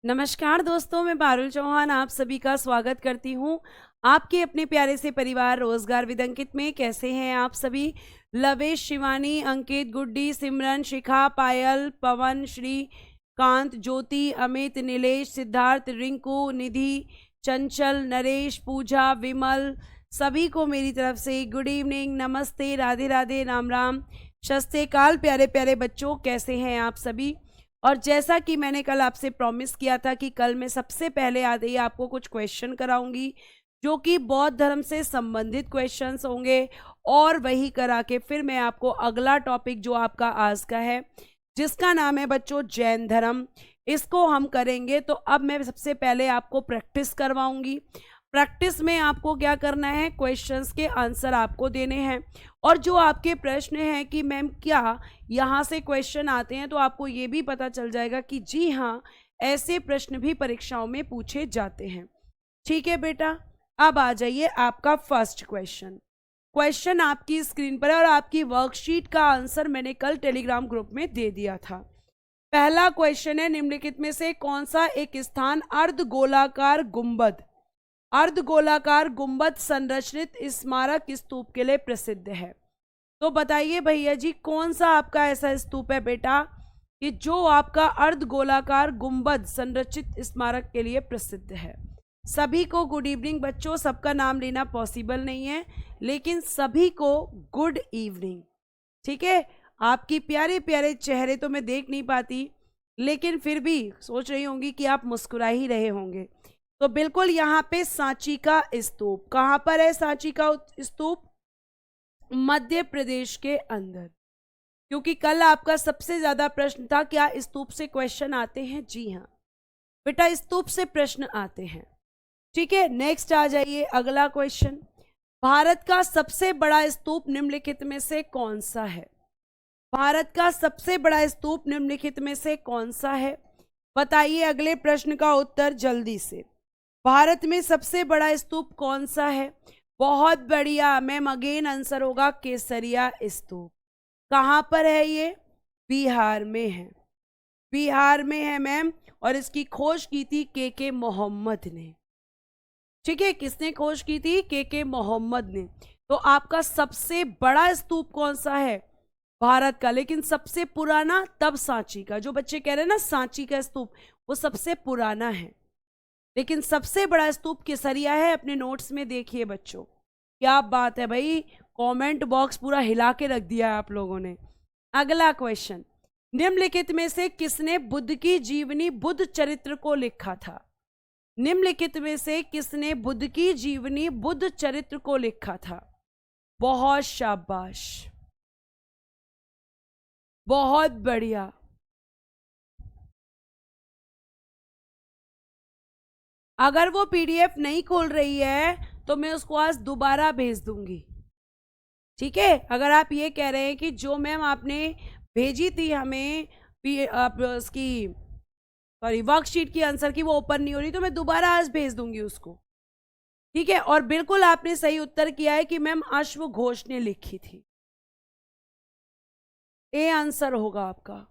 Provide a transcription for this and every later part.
नमस्कार दोस्तों, मैं पारुल चौहान आप सभी का स्वागत करती हूँ आपके अपने प्यारे से परिवार रोजगार विद अंकित में। कैसे हैं आप सभी? लवेश, शिवानी, अंकित, गुड्डी, सिमरन, शिखा, पायल, पवन, श्री कांत, ज्योति, अमित, नीलेश, सिद्धार्थ, रिंकू, निधि, चंचल, नरेश, पूजा, विमल, सभी को मेरी तरफ से गुड इवनिंग, नमस्ते, राधे राधे, राम राम, शस्ते काल। प्यारे प्यारे बच्चों, कैसे हैं आप सभी? और जैसा कि मैंने कल आपसे प्रॉमिस किया था कि कल मैं सबसे पहले आते ही आपको कुछ क्वेश्चन कराऊंगी जो कि बौद्ध धर्म से संबंधित क्वेश्चंस होंगे, और वही करा के फिर मैं आपको अगला टॉपिक जो आपका आज का है, जिसका नाम है बच्चों जैन धर्म, इसको हम करेंगे। तो अब मैं सबसे पहले आपको प्रैक्टिस करवाऊंगी। प्रैक्टिस में आपको क्या करना है, क्वेश्चंस के आंसर आपको देने हैं। और जो आपके प्रश्न हैं कि मैम क्या यहाँ से क्वेश्चन आते हैं, तो आपको ये भी पता चल जाएगा कि जी हाँ, ऐसे प्रश्न भी परीक्षाओं में पूछे जाते हैं। ठीक है बेटा, अब आ जाइए आपका फर्स्ट क्वेश्चन। क्वेश्चन आपकी स्क्रीन पर है और आपकी वर्कशीट का आंसर मैंने कल टेलीग्राम ग्रुप में दे दिया था। पहला क्वेश्चन है, निम्नलिखित में से कौन सा एक स्थान अर्धगोलाकार गुंबद संरचित स्मारक स्तूप के लिए प्रसिद्ध है? तो बताइए भैया जी, कौन सा आपका ऐसा स्तूप है बेटा कि जो आपका अर्धगोलाकार गुंबद संरचित स्मारक के लिए प्रसिद्ध है? सभी को गुड इवनिंग बच्चों, सबका नाम लेना पॉसिबल नहीं है, लेकिन सभी को गुड इवनिंग। ठीक है, आपकी प्यारे प्यारे चेहरे तो मैं देख नहीं पाती, लेकिन फिर भी सोच रही होंगी कि आप मुस्कुरा ही रहे होंगे। तो बिल्कुल यहाँ पे सांची का स्तूप, कहाँ पर है सांची का स्तूप? मध्य प्रदेश के अंदर। क्योंकि कल आपका सबसे ज्यादा प्रश्न था क्या स्तूप से क्वेश्चन आते हैं? जी हाँ बेटा, स्तूप से प्रश्न आते हैं। ठीक है, नेक्स्ट आ जाइए अगला क्वेश्चन। भारत का सबसे बड़ा स्तूप निम्नलिखित में से कौन सा है? भारत का सबसे बड़ा स्तूप निम्नलिखित में से कौन सा है? बताइए अगले प्रश्न का उत्तर जल्दी से। भारत में सबसे बड़ा स्तूप कौन सा है? बहुत बढ़िया मैम, अगेन आंसर होगा केसरिया स्तूप। कहाँ पर है ये? बिहार में है। बिहार में है मैम, और इसकी खोज की थी के मोहम्मद ने। ठीक है, किसने खोज की थी? के मोहम्मद ने। तो आपका सबसे बड़ा स्तूप कौन सा है? भारत का। लेकिन सबसे पुराना तब सांची का, जो बच्चे कह रहे हैं ना सांची का स्तूप, वो सबसे पुराना है। लेकिन सबसे बड़ा स्तूप केसरिया है। अपने नोट्स में देखिए बच्चों, क्या बात है भाई, कमेंट बॉक्स पूरा हिला के रख दिया है आप लोगों ने। अगला क्वेश्चन, निम्नलिखित में से किसने बुद्ध की जीवनी बुद्ध चरित्र को लिखा था? निम्नलिखित में से किसने बुद्ध की जीवनी बुद्ध चरित्र को लिखा था? बहुत शाबाश, बहुत बढ़िया। अगर वो पीडीएफ नहीं खोल रही है तो मैं उसको आज दोबारा भेज दूंगी। ठीक है, अगर आप ये कह रहे हैं कि जो मैम आपने भेजी थी हमें उसकी वर्कशीट की आंसर की वो ओपन नहीं हो रही, तो मैं दोबारा आज भेज दूंगी उसको। ठीक है, और बिल्कुल आपने सही उत्तर किया है कि मैम अश्व घोष ने लिखी थी। ए आंसर होगा आपका।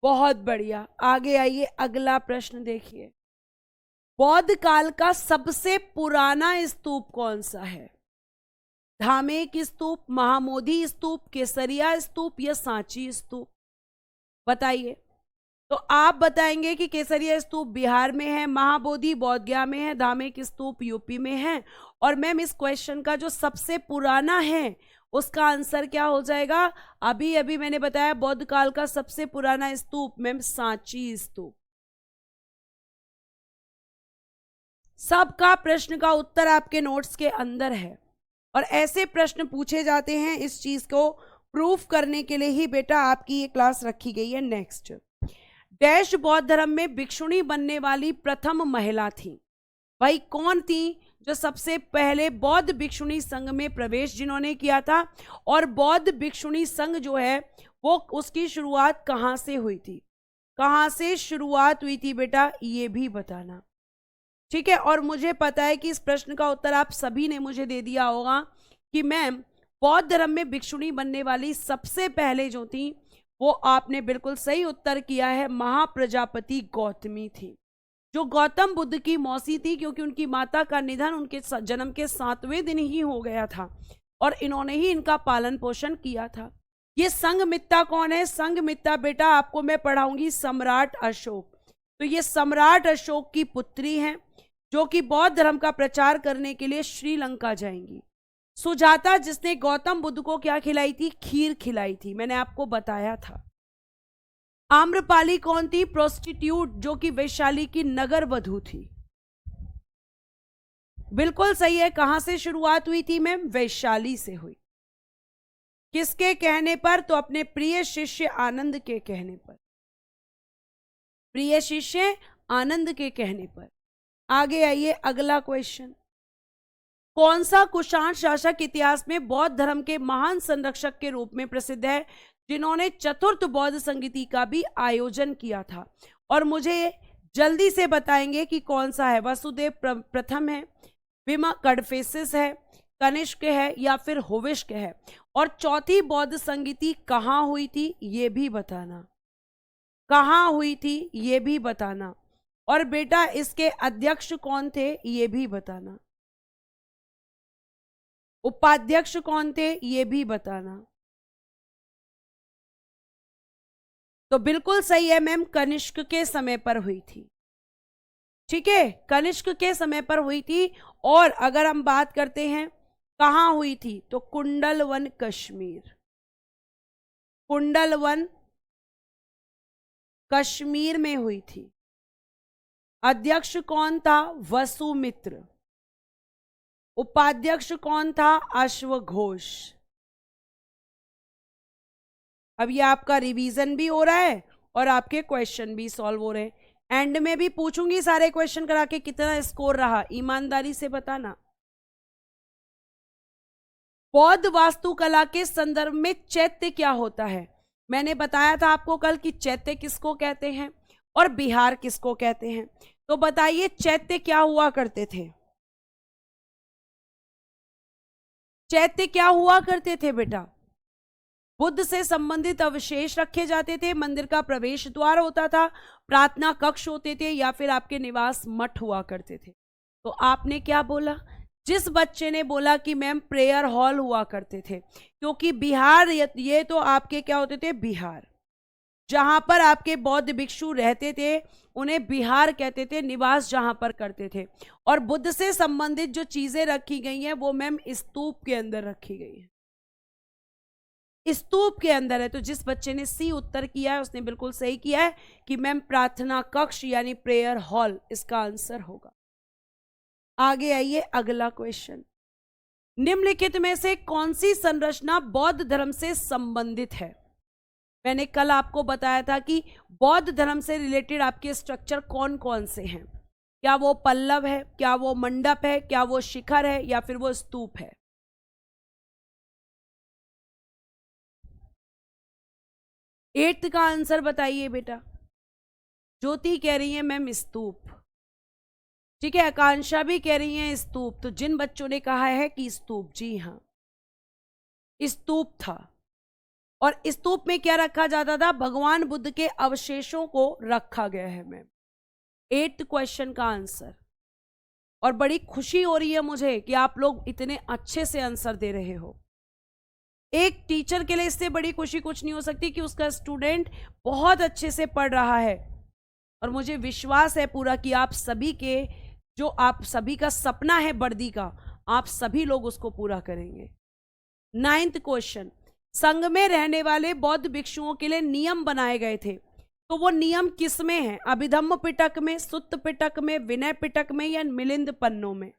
बहुत बढ़िया, आगे आइए अगला प्रश्न देखिए। बौद्ध काल का सबसे पुराना स्तूप कौन सा है? धामेक स्तूप, महामोधी स्तूप, केसरिया स्तूप या सांची स्तूप? बताइए। तो आप बताएंगे कि केसरिया स्तूप बिहार में है, महाबोधि बोधगया में है, धामेक स्तूप यूपी में है। और मैम इस क्वेश्चन का जो सबसे पुराना है उसका आंसर क्या हो जाएगा? अभी अभी मैंने बताया बौद्ध काल का सबसे पुराना स्तूप मैम सांची स्तूप। सबका प्रश्न का उत्तर आपके नोट्स के अंदर है, और ऐसे प्रश्न पूछे जाते हैं। इस चीज को प्रूफ करने के लिए ही बेटा आपकी ये क्लास रखी गई है। नेक्स्ट, डैश बौद्ध धर्म में भिक्षुणी बनने वाली प्रथम महिला थी? भाई कौन थी जो सबसे पहले बौद्ध भिक्षुणी संघ में प्रवेश जिन्होंने किया था? और बौद्ध भिक्षुणी संघ जो है वो उसकी शुरुआत कहाँ से हुई थी? कहाँ से शुरुआत हुई थी बेटा, ये भी बताना। ठीक है, और मुझे पता है कि इस प्रश्न का उत्तर आप सभी ने मुझे दे दिया होगा कि मैम बौद्ध धर्म में भिक्षुणी बनने वाली सबसे पहले जो थी वो आपने बिल्कुल सही उत्तर किया है, महाप्रजापति गौतमी थी। जो गौतम बुद्ध की मौसी थी, क्योंकि उनकी माता का निधन उनके जन्म के 7वें दिन ही हो गया था और इन्होंने ही इनका पालन पोषण किया था। ये संघमित्ता कौन है? संघमित्ता बेटा आपको मैं पढ़ाऊंगी सम्राट अशोक। तो ये सम्राट अशोक की पुत्री हैं जो कि बौद्ध धर्म का प्रचार करने के लिए श्रीलंका जाएंगी। सुजाता जिसने गौतम बुद्ध को क्या खिलाई थी? खीर खिलाई थी, मैंने आपको बताया था। आम्रपाली कौन थी? प्रोस्टिट्यूट जो कि वैशाली की नगर वधू थी। बिल्कुल सही है। कहां से शुरुआत हुई थी मैम? वैशाली से हुई। किसके कहने पर? तो अपने प्रिय शिष्य आनंद के कहने पर। प्रिय शिष्य आनंद के कहने पर। आगे आइए, अगला क्वेश्चन। कौन सा कुषाण शासक इतिहास में बौद्ध धर्म के महान संरक्षक के रूप में प्रसिद्ध है, जिन्होंने चतुर्थ बौद्ध संगीति का भी आयोजन किया था? और मुझे जल्दी से बताएंगे कि कौन सा है। वसुदेव प्रथम है, विमा कडफेसिस है, कनिष्क है या फिर होविष्क है? और चौथी बौद्ध संगीति कहाँ हुई थी ये भी बताना। कहाँ हुई थी ये भी बताना। और बेटा इसके अध्यक्ष कौन थे ये भी बताना। उपाध्यक्ष कौन थे ये भी बताना। तो बिल्कुल सही है मैम, कनिष्क के समय पर हुई थी। ठीक है, कनिष्क के समय पर हुई थी। और अगर हम बात करते हैं कहां हुई थी, तो कुंडलवन कश्मीर। कुंडलवन कश्मीर में हुई थी। अध्यक्ष कौन था? वसुमित्र। उपाध्यक्ष कौन था? अश्वघोष। अब ये आपका रिवीजन भी हो रहा है और आपके क्वेश्चन भी सॉल्व हो रहे हैं। एंड में भी पूछूंगी सारे क्वेश्चन करा के कितना स्कोर रहा, ईमानदारी से बताना। बौद्ध वास्तुकला के संदर्भ में चैत्य क्या होता है? मैंने बताया था आपको कल कि चैत्य किसको कहते हैं और बिहार किसको कहते हैं। तो बताइए चैत्य क्या हुआ करते थे? चैत्य क्या हुआ करते थे बेटा? बुद्ध से संबंधित अवशेष रखे जाते थे, मंदिर का प्रवेश द्वार होता था, प्रार्थना कक्ष होते थे या फिर आपके निवास मठ हुआ करते थे। तो आपने क्या बोला? जिस बच्चे ने बोला कि मैम प्रेयर हॉल हुआ करते थे, क्योंकि बिहार ये तो आपके क्या होते थे? बिहार। जहां पर आपके बौद्ध भिक्षु रहते थे उन्हें बिहार कहते थे, निवास जहां पर करते थे। और बुद्ध से संबंधित जो चीजें रखी गई हैं वो मैम स्तूप के अंदर रखी गई है, स्तूप के अंदर है। तो जिस बच्चे ने सी उत्तर किया है उसने बिल्कुल सही किया है कि मैम प्रार्थना कक्ष यानी प्रेयर हॉल इसका आंसर होगा। आगे आइए, अगला क्वेश्चन। निम्नलिखित में से कौन सी संरचना बौद्ध धर्म से संबंधित है? मैंने कल आपको बताया था कि बौद्ध धर्म से रिलेटेड आपके स्ट्रक्चर कौन कौन से हैं। क्या वो पल्लव है, क्या वो मंडप है, क्या वो शिखर है या फिर वो स्तूप है? एट्थ का आंसर बताइए बेटा। ज्योति कह रही है मैम स्तूप, ठीक है। आकांक्षा भी कह रही है स्तूप। तो जिन बच्चों ने कहा है कि स्तूप, जी हाँ स्तूप था। और स्तूप में क्या रखा जाता था? भगवान बुद्ध के अवशेषों को रखा गया है मैम। 8th क्वेश्चन का आंसर। और बड़ी खुशी हो रही है मुझे कि आप लोग इतने अच्छे से आंसर दे रहे हो। एक टीचर के लिए इससे बड़ी खुशी कुछ नहीं हो सकती कि उसका स्टूडेंट बहुत अच्छे से पढ़ रहा है। और मुझे विश्वास है पूरा कि आप सभी के, जो आप सभी का सपना है वर्दी का, आप सभी लोग उसको पूरा करेंगे। 9th question. संघ में रहने वाले बौद्ध भिक्षुओं के लिए नियम बनाए गए थे, तो वो नियम किस में है? अभिधम्म पिटक में, सुत्त पिटक में, विनय पिटक में या मिलिंद पन्नों में?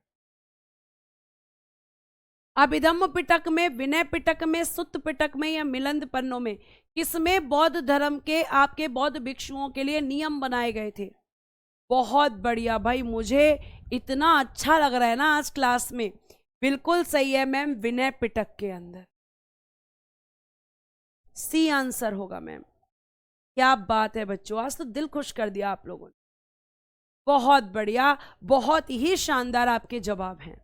अभिधम्म पिटक में, विनय पिटक में, सुत्त पिटक में या मिलिंद पन्नों में? किसमें बौद्ध धर्म के आपके बौद्ध भिक्षुओं के लिए नियम बनाए गए थे? बहुत बढ़िया भाई, मुझे इतना अच्छा लग रहा है ना आज क्लास में। बिल्कुल सही है मैम, विनय पिटक के अंदर। सी आंसर होगा मैम। क्या बात है बच्चों, आज तो दिल खुश कर दिया आप लोगों ने। बहुत बढ़िया, बहुत ही शानदार आपके जवाब हैं।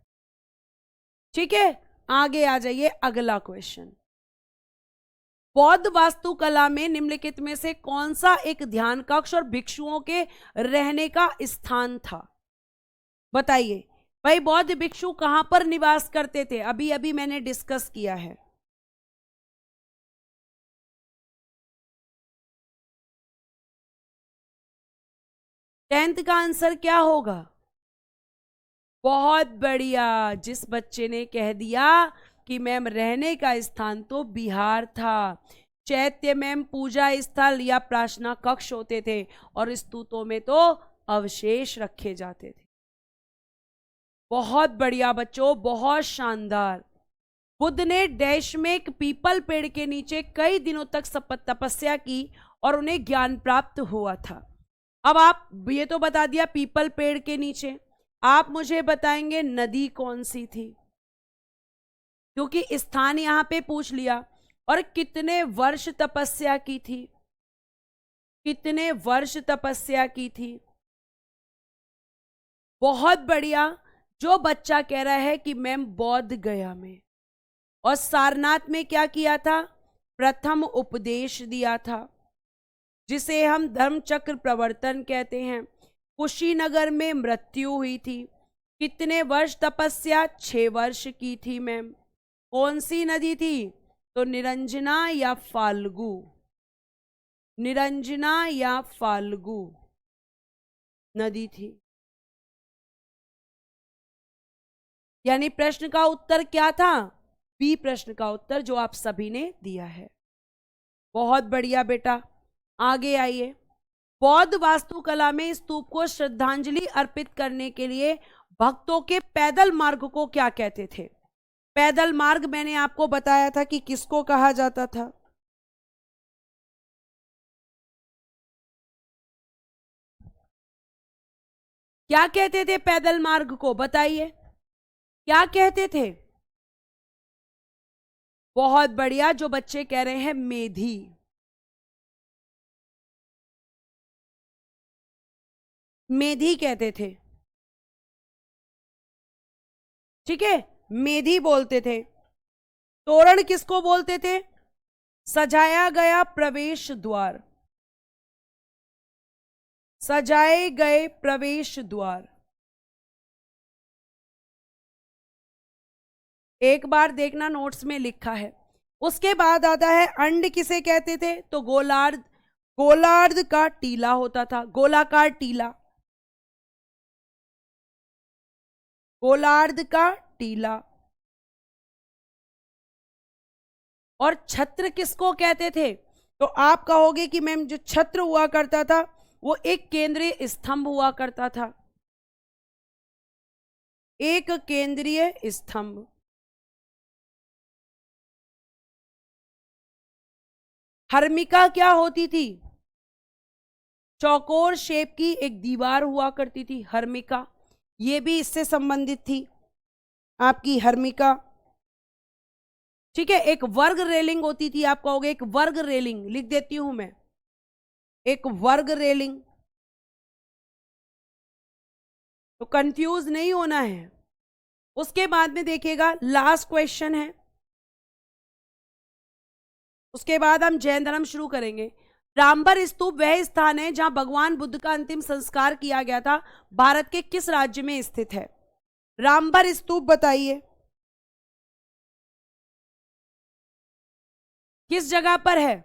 ठीक है, आगे आ जाइए, अगला क्वेश्चन। बौद्ध वास्तुकला में निम्नलिखित में से कौन सा एक ध्यान कक्ष और भिक्षुओं के रहने का स्थान था? बताइए भाई, बौद्ध भिक्षु कहां पर निवास करते थे? अभी अभी मैंने डिस्कस किया है। टेंथ का आंसर क्या होगा? बहुत बढ़िया, जिस बच्चे ने कह दिया कि मैम रहने का स्थान तो बिहार था। चैत्य मैम पूजा स्थल या प्रार्थना कक्ष होते थे और स्तूपों में तो अवशेष रखे जाते थे। बहुत बढ़िया बच्चों, बहुत शानदार। बुद्ध ने डैश में एक पीपल पेड़ के नीचे कई दिनों तक तपस्या की और उन्हें ज्ञान प्राप्त हुआ था। अब आप ये तो बता दिया पीपल पेड़ के नीचे, आप मुझे बताएंगे नदी कौन सी थी? क्योंकि स्थान यहां पे पूछ लिया। और कितने वर्ष तपस्या की थी? कितने वर्ष तपस्या की थी? बहुत बढ़िया। जो बच्चा कह रहा है कि मैम बौद्ध गया में और सारनाथ में क्या किया था? प्रथम उपदेश दिया था, जिसे हम धर्मचक्र प्रवर्तन कहते हैं। कुशीनगर में मृत्यु हुई थी। कितने वर्ष तपस्या? 6 वर्ष की थी मैम। कौन सी नदी थी? तो निरंजना या फाल्गु। निरंजना या फाल्गु नदी थी। यानी प्रश्न का उत्तर क्या था? बी प्रश्न का उत्तर, जो आप सभी ने दिया है। बहुत बढ़िया बेटा, आगे आइए। बौद्ध वास्तुकला में स्तूप को श्रद्धांजलि अर्पित करने के लिए भक्तों के पैदल मार्ग को क्या कहते थे? पैदल मार्ग मैंने आपको बताया था कि किसको कहा जाता था। क्या कहते थे पैदल मार्ग को? बताइए, क्या कहते थे? बहुत बढ़िया, जो बच्चे कह रहे हैं मेधी। मेधी कहते थे, ठीक है, मेधी बोलते थे। तोरण किसको बोलते थे? सजाया गया प्रवेश द्वार। सजाए गए प्रवेश द्वार। एक बार देखना, नोट्स में लिखा है। उसके बाद आता है अंड किसे कहते थे? तो गोलार्ध। गोलार्ध का टीला होता था, गोलाकार टीला। गोलार्ध का टीला। और छत्र किसको कहते थे? तो आप कहोगे कि मैम जो छत्र हुआ करता था वो एक केंद्रीय स्तंभ हुआ करता था। एक केंद्रीय स्तंभ। हर्मिका क्या होती थी? चौकोर शेप की एक दीवार हुआ करती थी, हर्मिका। ये भी इससे संबंधित थी आपकी हर्मिका, ठीक है। एक वर्ग रेलिंग होती थी, आप कहोगे एक वर्ग रेलिंग, लिख देती हूं मैं, एक वर्ग रेलिंग। तो कंफ्यूज नहीं होना है। उसके बाद में देखिएगा, लास्ट क्वेश्चन है, उसके बाद हम जैन धर्म शुरू करेंगे। रामबर स्तूप वह स्थान है जहां भगवान बुद्ध का अंतिम संस्कार किया गया था। भारत के किस राज्य में स्थित है? रामबर स्तूप बताइए किस जगह पर है,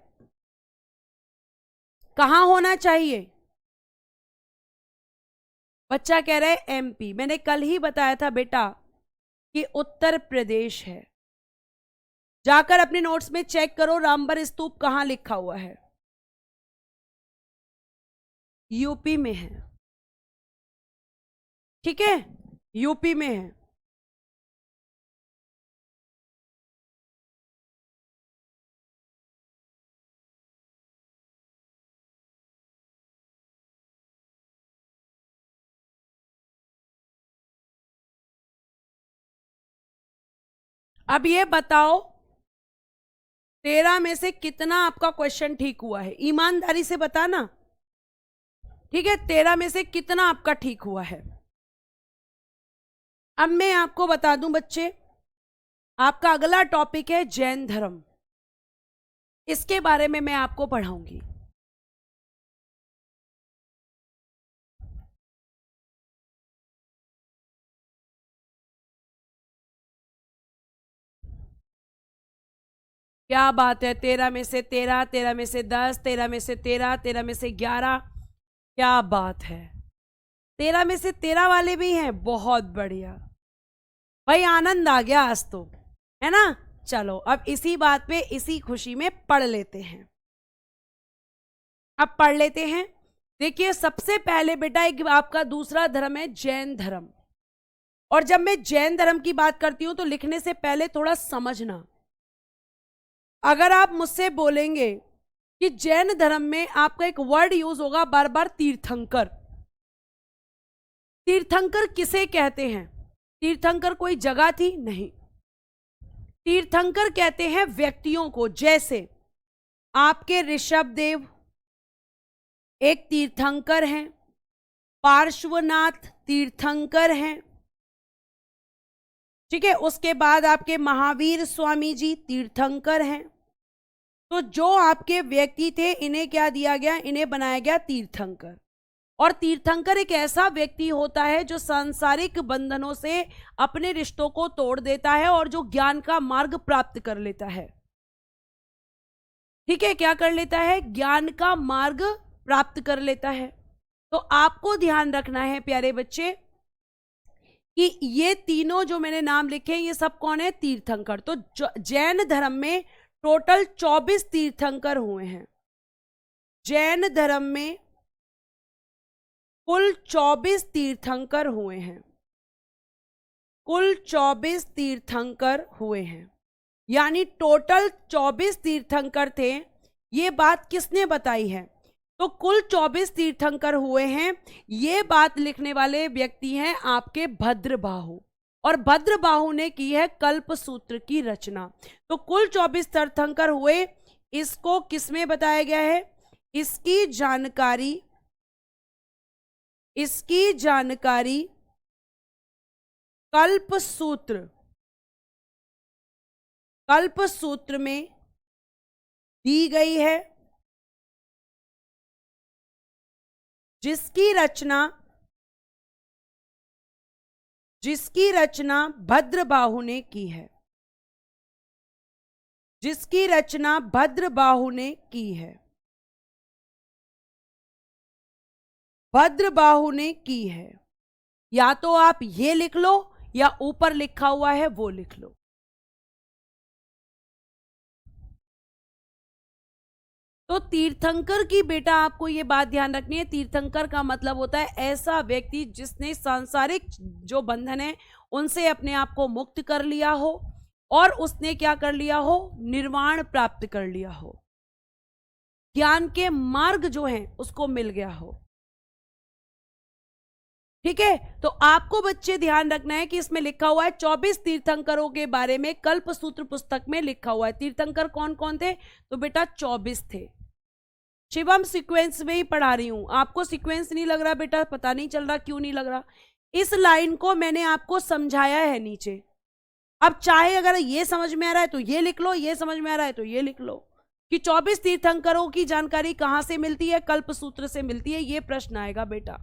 कहां होना चाहिए? बच्चा कह रहा है एमपी। मैंने कल ही बताया था बेटा कि उत्तर प्रदेश है। जाकर अपने नोट्स में चेक करो रामबर स्तूप कहां लिखा हुआ है। यूपी में है, ठीक है, यूपी में है। अब ये बताओ 13 में से कितना आपका क्वेश्चन ठीक हुआ है? ईमानदारी से बताना, ठीक है। 13 में से कितना आपका ठीक हुआ है? अब मैं आपको बता दूं बच्चे, आपका अगला टॉपिक है जैन धर्म। इसके बारे में मैं आपको पढ़ाऊंगी। क्या बात है, 13 में से 13, 13 में से 10, 13 में से 13, 13 में से 11, क्या बात है, 13 में से 13 वाले भी हैं, बहुत बढ़िया भाई, आनंद आ गया आज तो, है ना। चलो अब इसी बात पे, इसी खुशी में पढ़ लेते हैं। अब पढ़ लेते हैं। देखिए सबसे पहले बेटा एक आपका दूसरा धर्म है जैन धर्म। और जब मैं जैन धर्म की बात करती हूं तो लिखने से पहले थोड़ा समझना। अगर आप मुझसे बोलेंगे कि जैन धर्म में आपका एक वर्ड यूज होगा बार बार, तीर्थंकर। तीर्थंकर किसे कहते हैं? तीर्थंकर कोई जगह थी? नहीं। तीर्थंकर कहते हैं व्यक्तियों को। जैसे आपके ऋषभ देव एक तीर्थंकर हैं, पार्श्वनाथ तीर्थंकर हैं, ठीक है। उसके बाद आपके महावीर स्वामी जी तीर्थंकर हैं। तो जो आपके व्यक्ति थे इन्हें क्या दिया गया? इन्हें बनाया गया तीर्थंकर। और तीर्थंकर एक ऐसा व्यक्ति होता है जो सांसारिक बंधनों से अपने रिश्तों को तोड़ देता है और जो ज्ञान का मार्ग प्राप्त कर लेता है। ठीक है, क्या कर लेता है? ज्ञान का मार्ग प्राप्त कर लेता है। तो आपको ध्यान रखना है प्यारे बच्चे कि ये तीनों जो मैंने नाम लिखे हैं ये सब कौन है? तीर्थंकर। तो जैन धर्म में टोटल 24 तीर्थंकर हुए हैं। जैन धर्म में कुल 24 तीर्थंकर हुए हैं। कुल 24 तीर्थंकर हुए हैं, यानी टोटल 24 तीर्थंकर थे। ये बात किसने बताई है? तो कुल 24 तीर्थंकर हुए हैं। ये बात लिखने वाले व्यक्ति हैं आपके भद्रबाहु, और भद्रबाहु ने की है कल्प सूत्र की रचना। तो कुल 24 तीर्थंकर हुए। इसको किसमें बताया गया है? इसकी जानकारी कल्प सूत्र में दी गई है, जिसकी रचना भद्रबाहु ने की है। जिसकी रचना भद्रबाहु ने की है। भद्रबाहु ने की है। या तो आप ये लिख लो या ऊपर लिखा हुआ है वो लिख लो। तो तीर्थंकर की बेटा आपको ये बात ध्यान रखनी है, तीर्थंकर का मतलब होता है ऐसा व्यक्ति जिसने सांसारिक जो बंधन है उनसे अपने आप को मुक्त कर लिया हो और उसने क्या कर लिया हो? निर्वाण प्राप्त कर लिया हो, ज्ञान के मार्ग जो हैं उसको मिल गया हो। ठीक है, तो आपको बच्चे ध्यान रखना है कि इसमें लिखा हुआ है 24 तीर्थंकरों के बारे में कल्प सूत्र पुस्तक में लिखा हुआ है। तीर्थंकर कौन कौन थे? तो बेटा 24 थे। शिवम सीक्वेंस में ही पढ़ा रही हूं, आपको सीक्वेंस नहीं लग रहा बेटा? पता नहीं चल रहा क्यों नहीं लग रहा। इस लाइन को मैंने आपको समझाया है नीचे। अब चाहे अगर ये समझ में आ रहा है तो ये लिख लो, ये समझ में आ रहा है तो ये लिख लो कि 24 तीर्थंकरों की जानकारी कहां से मिलती है? कल्प सूत्र से मिलती है। ये प्रश्न आएगा बेटा।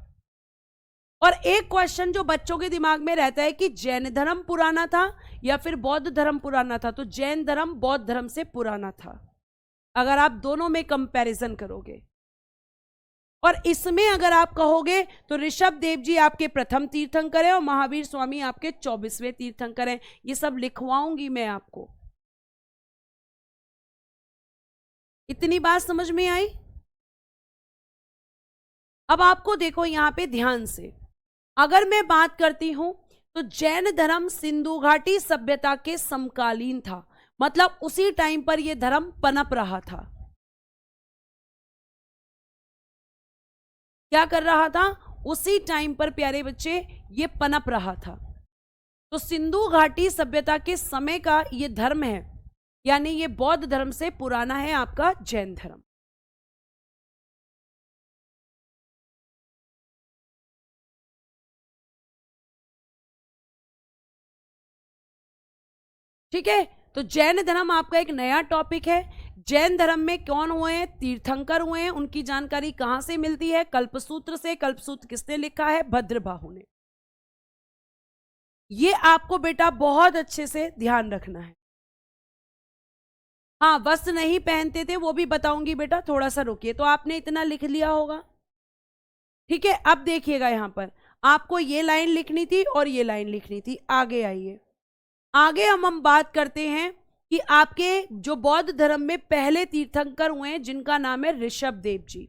और एक क्वेश्चन जो बच्चों के दिमाग में रहता है कि जैन धर्म पुराना था या फिर बौद्ध धर्म पुराना था, तो जैन धर्म बौद्ध धर्म से पुराना था अगर आप दोनों में कंपैरिजन करोगे। और इसमें अगर आप कहोगे तो ऋषभ देव जी आपके प्रथम तीर्थंकर हैं और महावीर स्वामी आपके 24वें तीर्थंकर हैं। ये सब लिखवाऊंगी मैं आपको। इतनी बात समझ में आई? अब आपको देखो यहां पे ध्यान से, अगर मैं बात करती हूं तो जैन धर्म सिंधु घाटी सभ्यता के समकालीन था, मतलब उसी टाइम पर यह धर्म पनप रहा था। क्या कर रहा था? उसी टाइम पर प्यारे बच्चे ये पनप रहा था। तो सिंधु घाटी सभ्यता के समय का ये धर्म है, यानी ये बौद्ध धर्म से पुराना है आपका जैन धर्म। ठीक है, तो जैन धर्म आपका एक नया टॉपिक है। जैन धर्म में कौन हुए हैं? तीर्थंकर हुए हैं। उनकी जानकारी कहां से मिलती है? कल्पसूत्र से। कल्पसूत्र किसने लिखा है? भद्रबाहु ने। ये आपको बेटा बहुत अच्छे से ध्यान रखना है। हाँ, वस्त्र नहीं पहनते थे वो भी बताऊंगी बेटा, थोड़ा सा रुकिए। तो आपने इतना लिख लिया होगा, ठीक है। अब देखिएगा यहां पर आपको ये लाइन लिखनी थी और ये लाइन लिखनी थी। आगे आइए, आगे हम बात करते हैं कि आपके जो बौद्ध धर्म में पहले तीर्थंकर हुए हैं जिनका नाम है ऋषभ देव जी।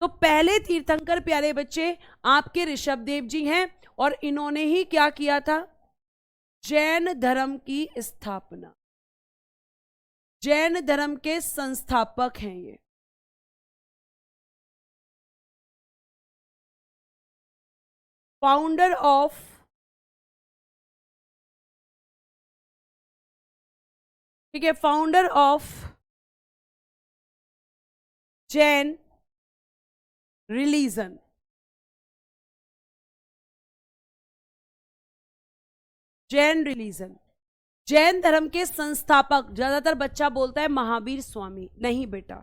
तो पहले तीर्थंकर प्यारे बच्चे आपके ऋषभ देव जी हैं और इन्होंने ही क्या किया था? जैन धर्म की स्थापना। जैन धर्म के संस्थापक हैं ये। फाउंडर ऑफ ठीक है, founder of Jain religion. Jain religion, Jain धर्म के संस्थापक। ज्यादातर बच्चा बोलता है महावीर स्वामी, नहीं बेटा।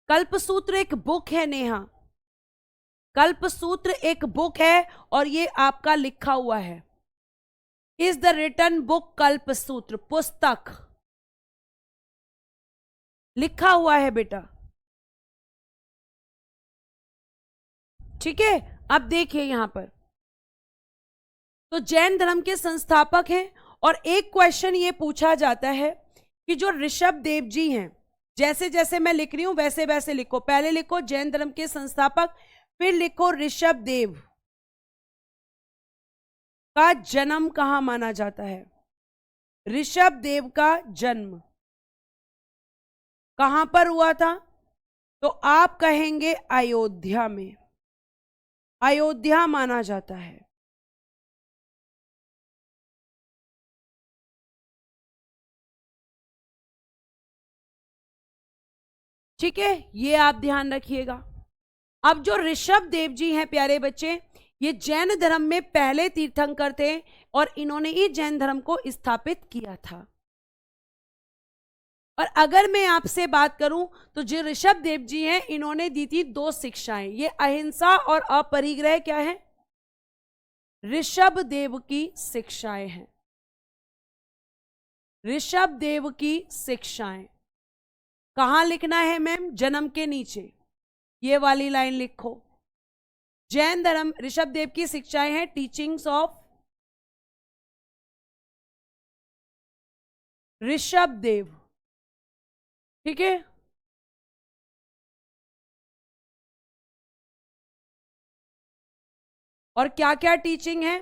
कल्पसूत्र एक बुक है नेहा, कल्पसूत्र एक बुक है और ये आपका लिखा हुआ है। Is the written book Kalpasutra, पुस्तक लिखा हुआ है बेटा, ठीक है। अब देखिए यहां पर तो जैन धर्म के संस्थापक हैं और एक क्वेश्चन ये पूछा जाता है कि जो ऋषभ देव जी हैं, जैसे जैसे मैं लिख रही हूं वैसे वैसे लिखो। पहले लिखो जैन धर्म के संस्थापक, फिर लिखो ऋषभ देव का जन्म कहां माना जाता है? ऋषभ देव का जन्म कहां पर हुआ था? तो आप कहेंगे अयोध्या में। अयोध्या माना जाता है। ठीक है, ये आप ध्यान रखिएगा। अब जो ऋषभ देव जी हैं प्यारे बच्चे, ये जैन धर्म में पहले तीर्थंकर थे और इन्होंने ही जैन धर्म को स्थापित किया था। और अगर मैं आपसे बात करूं तो जो ऋषभ देव जी हैं इन्होंने दी थी 2 शिक्षाएं। ये अहिंसा और अपरिग्रह क्या है? ऋषभ देव की शिक्षाएं हैं। ऋषभ देव की शिक्षाएं कहां लिखना है मैम? जन्म के नीचे ये वाली लाइन लिखो। जैन धर्म ऋषभ देव की शिक्षाएं हैं, टीचिंग्स ऑफ ऋषभ देव, ठीक है। और क्या क्या टीचिंग है?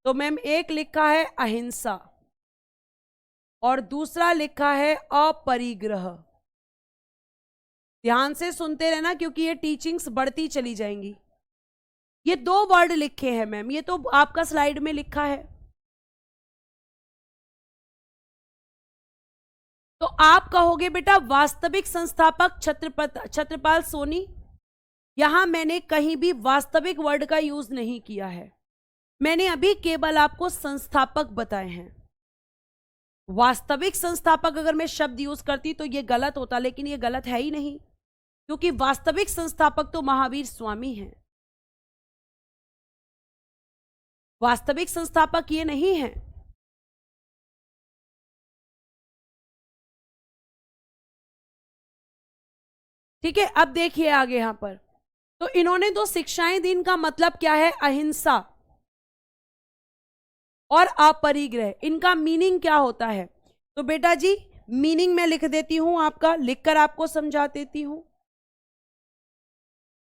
तो मैम एक लिखा है अहिंसा और दूसरा लिखा है अपरिग्रह। ध्यान से सुनते रहना क्योंकि ये टीचिंग्स बढ़ती चली जाएंगी। ये 2 वर्ड लिखे हैं मैम, ये तो आपका स्लाइड में लिखा है। तो आप कहोगे बेटा वास्तविक संस्थापक छत्रपाल सोनी। यहां मैंने कहीं भी वास्तविक वर्ड का यूज नहीं किया है, मैंने अभी केवल आपको संस्थापक बताए हैं। वास्तविक संस्थापक अगर मैं शब्द यूज करती तो ये गलत होता, लेकिन ये गलत है ही नहीं क्योंकि वास्तविक संस्थापक तो महावीर स्वामी हैं। वास्तविक संस्थापक ये नहीं है। ठीक है, अब देखिए आगे यहां पर तो इन्होंने 2 शिक्षाएं दी। इनका मतलब क्या है? अहिंसा और अपरिग्रह। इनका मीनिंग क्या होता है? तो बेटा जी मीनिंग मैं लिख देती हूं, आपका लिखकर आपको समझा देती हूं।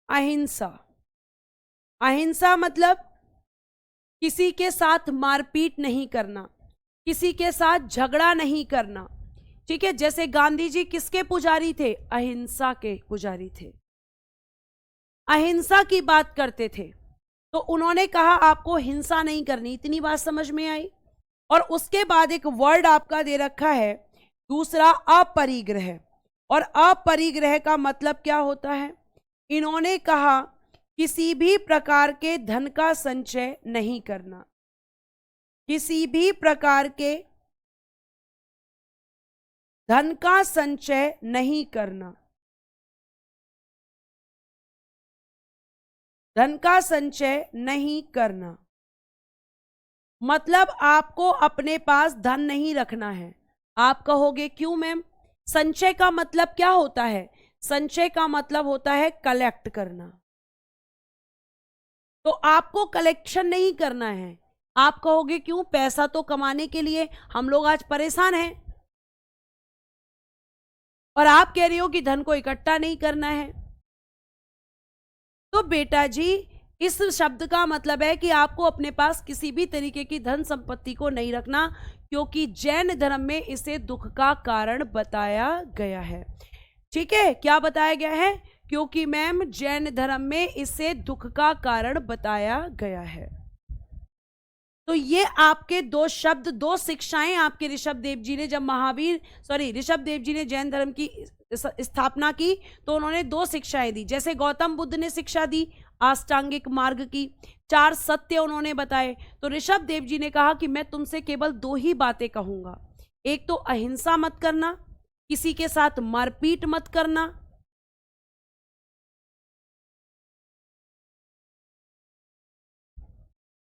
अहिंसा, अहिंसा मतलब किसी के साथ मारपीट नहीं करना, किसी के साथ झगड़ा नहीं करना, ठीक है। जैसे गांधी जी किसके पुजारी थे? अहिंसा के पुजारी थे, अहिंसा की बात करते थे। तो उन्होंने कहा आपको हिंसा नहीं करनी। इतनी बात समझ में आई। और उसके बाद एक वर्ड आपका दे रखा है दूसरा, अपरिग्रह। और अपरिग्रह का मतलब क्या होता है? इन्होंने कहा किसी भी प्रकार के धन का संचय नहीं करना, किसी भी प्रकार के धन का संचय नहीं करना, धन का संचय नहीं करना मतलब आपको अपने पास धन नहीं रखना है। आप कहोगे क्यों मैम? संचय का मतलब क्या होता है? संचय का मतलब होता है कलेक्ट करना। तो आपको कलेक्शन नहीं करना है। आप कहोगे क्यों? पैसा तो कमाने के लिए हम लोग आज परेशान हैं, और आप कह रही हो कि धन को इकट्ठा नहीं करना है। तो बेटा जी, इस शब्द का मतलब है कि आपको अपने पास किसी भी तरीके की धन संपत्ति को नहीं रखना, क्योंकि जैन धर्म में इसे दुख का कारण बताया गया है। ठीक है, क्या बताया गया है? क्योंकि मैम जैन धर्म में इसे दुख का कारण बताया गया है। तो ये आपके दो शब्द, दो शिक्षाएं आपके ऋषभ देव जी ने, जब ऋषभ देव जी ने जैन धर्म की स्थापना की तो उन्होंने दो शिक्षाएं दी। जैसे गौतम बुद्ध ने शिक्षा दी अष्टांगिक मार्ग की, 4 सत्य उन्होंने बताए, तो ऋषभ देव जी ने कहा कि मैं तुमसे केवल 2 ही बातें कहूंगा। एक तो अहिंसा मत करना, किसी के साथ मारपीट मत करना,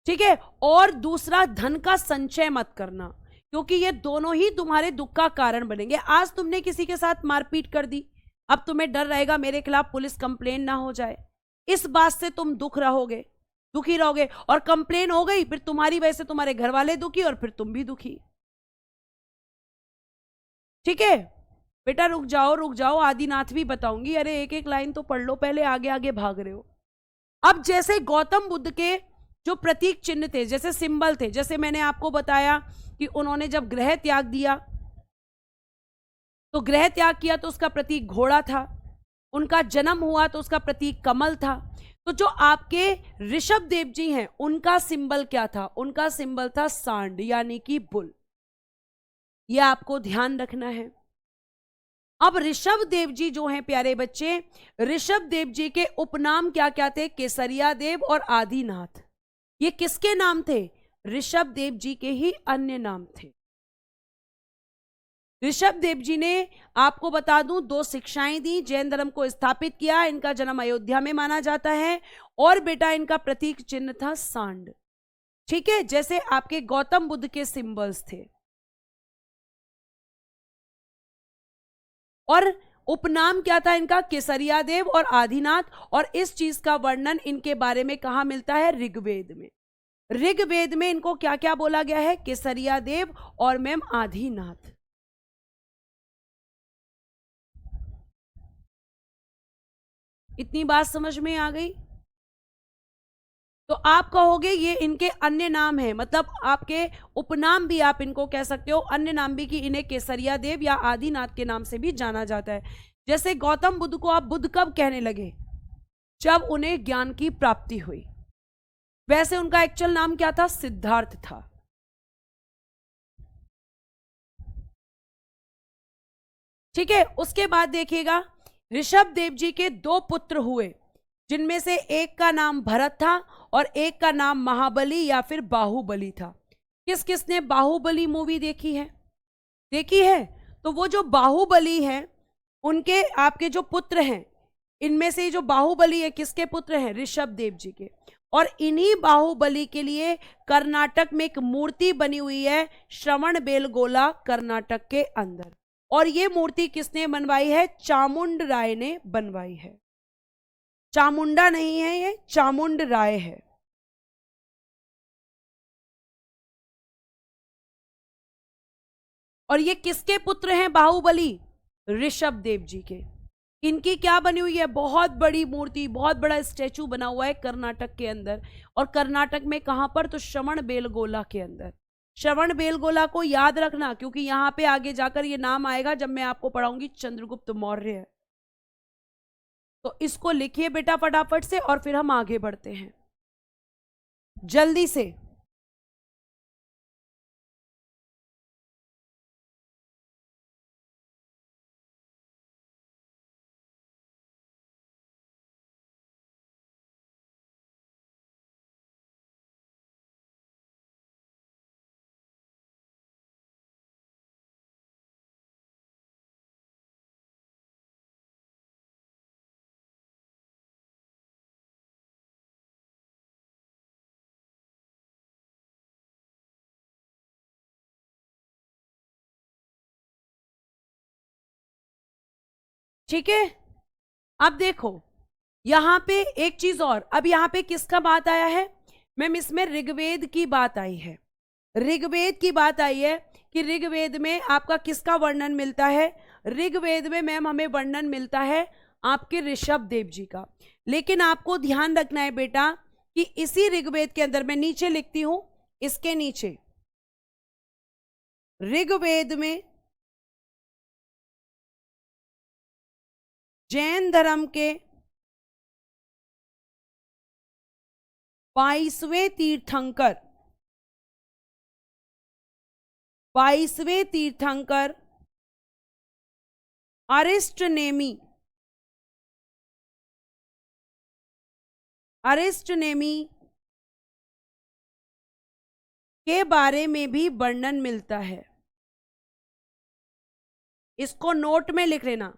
ठीक है, और दूसरा धन का संचय मत करना, क्योंकि ये दोनों ही तुम्हारे दुख का कारण बनेंगे। आज तुमने किसी के साथ मारपीट कर दी, अब तुम्हें डर रहेगा मेरे खिलाफ पुलिस कंप्लेन ना हो जाए, इस बात से तुम दुखी रहोगे, और कंप्लेन हो गई फिर तुम्हारी वजह से तुम्हारे घर वाले दुखी और फिर तुम भी दुखी। ठीक है बेटा, रुक जाओ, आदिनाथ भी बताऊंगी। अरे एक एक लाइन तो पढ़ लो पहले, आगे आगे भाग रहे हो। अब जैसे गौतम बुद्ध के जो प्रतीक चिन्ह थे, जैसे सिंबल थे, जैसे मैंने आपको बताया कि उन्होंने जब गृह त्याग दिया, तो गृह त्याग किया तो उसका प्रतीक घोड़ा था, उनका जन्म हुआ तो उसका प्रतीक कमल था। तो जो आपके ऋषभ देव जी हैं उनका सिंबल क्या था? उनका सिंबल था सांड, यानी कि बुल। यह आपको ध्यान रखना है। अब ऋषभ देव जी जो हैं प्यारे बच्चे, ऋषभ देव जी के उपनाम क्या क्या थे? केसरिया देव और आदिनाथ। ये किसके नाम थे? ऋषभ देव जी के ही अन्य नाम थे। ऋषभ देव जी ने, आपको बता दूं, 2 शिक्षाएं दी, जैन धर्म को स्थापित किया, इनका जन्म अयोध्या में माना जाता है, और बेटा इनका प्रतीक चिन्ह था सांड। ठीक है, जैसे आपके गौतम बुद्ध के सिंबल्स थे। और उपनाम क्या था इनका? केसरिया देव और आदिनाथ। और इस चीज का वर्णन इनके बारे में कहां मिलता है? ऋग्वेद में। ऋग्वेद में इनको क्या क्या बोला गया है? केसरिया देव और मैम आदिनाथ। इतनी बात समझ में आ गई? तो आप कहोगे ये इनके अन्य नाम है, मतलब आपके उपनाम भी आप इनको कह सकते हो, अन्य नाम भी, कि इन्हें केसरिया देव या आदिनाथ के नाम से भी जाना जाता है। जैसे गौतम बुद्ध को आप बुद्ध कब कहने लगे? जब उन्हें ज्ञान की प्राप्ति हुई। वैसे उनका एक्चुअल नाम क्या था? सिद्धार्थ था। ठीक है, उसके बाद देखिएगा, ऋषभ देव जी के 2 पुत्र हुए, जिनमें से एक का नाम भरत था और एक का नाम महाबली या फिर बाहुबली था। किस किसने बाहुबली मूवी देखी है? देखी है? तो वो जो बाहुबली है, उनके आपके जो पुत्र हैं, इनमें से जो बाहुबली है किसके पुत्र हैं? ऋषभ देव जी के। और इन्हीं बाहुबली के लिए कर्नाटक में एक मूर्ति बनी हुई है, श्रवण बेलगोला, कर्नाटक के अंदर। और ये मूर्ति किसने बनवाई है? चामुंड राय ने बनवाई है। चामुंडा नहीं है, ये चामुंड राय है। और ये किसके पुत्र हैं बाहुबली? ऋषभ देव जी के। इनकी क्या बनी हुई है? बहुत बड़ी मूर्ति, बहुत बड़ा स्टैचू बना हुआ है कर्नाटक के अंदर। और कर्नाटक में कहां पर? तो श्रवण बेलगोला के अंदर। श्रवण बेलगोला को याद रखना, क्योंकि यहां पे आगे जाकर ये नाम आएगा जब मैं आपको पढ़ाऊंगी चंद्रगुप्त मौर्य। तो इसको लिखिए बेटा फटाफट से, और फिर हम आगे बढ़ते हैं जल्दी से। ठीक है। अब देखो यहां पे एक चीज और, अब यहां पे किसका बात आया है मैम, इसमें ऋग्वेद की बात आई है। ऋग्वेद की बात आई है कि ऋग्वेद में आपका किसका वर्णन मिलता है, ऋग्वेद में मैम हमें वर्णन मिलता है आपके ऋषभ देव जी का। लेकिन आपको ध्यान रखना है बेटा कि इसी ऋग्वेद के अंदर, मैं नीचे लिखती हूं इसके नीचे, ऋग्वेद में जैन धर्म के 22वें तीर्थंकर, 22वें तीर्थंकर अरिष्टनेमी, अरिष्टनेमी के बारे में भी वर्णन मिलता है। इसको नोट में लिख लेना,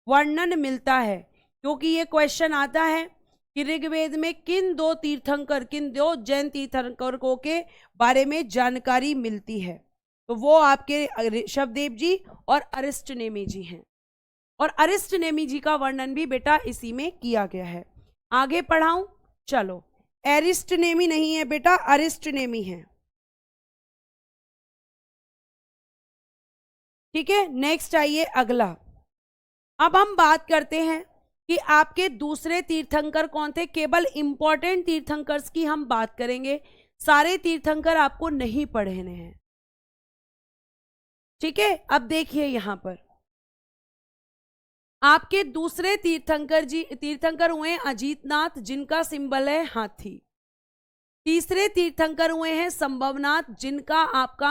वर्णन मिलता है, क्योंकि ये क्वेश्चन आता है कि ऋग्वेद में किन दो तीर्थंकर, किन दो जैन तीर्थंकरों के बारे में जानकारी मिलती है, तो वो आपके ऋषभदेव जी और अरिष्टनेमी जी हैं। और अरिष्टनेमी जी का वर्णन भी बेटा इसी में किया गया है। आगे पढ़ाऊं, चलो। एरिस्टनेमी नहीं है बेटा, अरिष्टनेमी है। ठीक है, नेक्स्ट आइए अगला। अब हम बात करते हैं कि आपके दूसरे तीर्थंकर कौन थे। केवल इंपॉर्टेंट तीर्थंकर्स की हम बात करेंगे, सारे तीर्थंकर आपको नहीं पढ़ने हैं। ठीक है, अब देखिए यहां पर आपके दूसरे तीर्थंकर हुए अजीतनाथ, जिनका सिंबल है हाथी। तीसरे तीर्थंकर हुए हैं संभवनाथ, जिनका आपका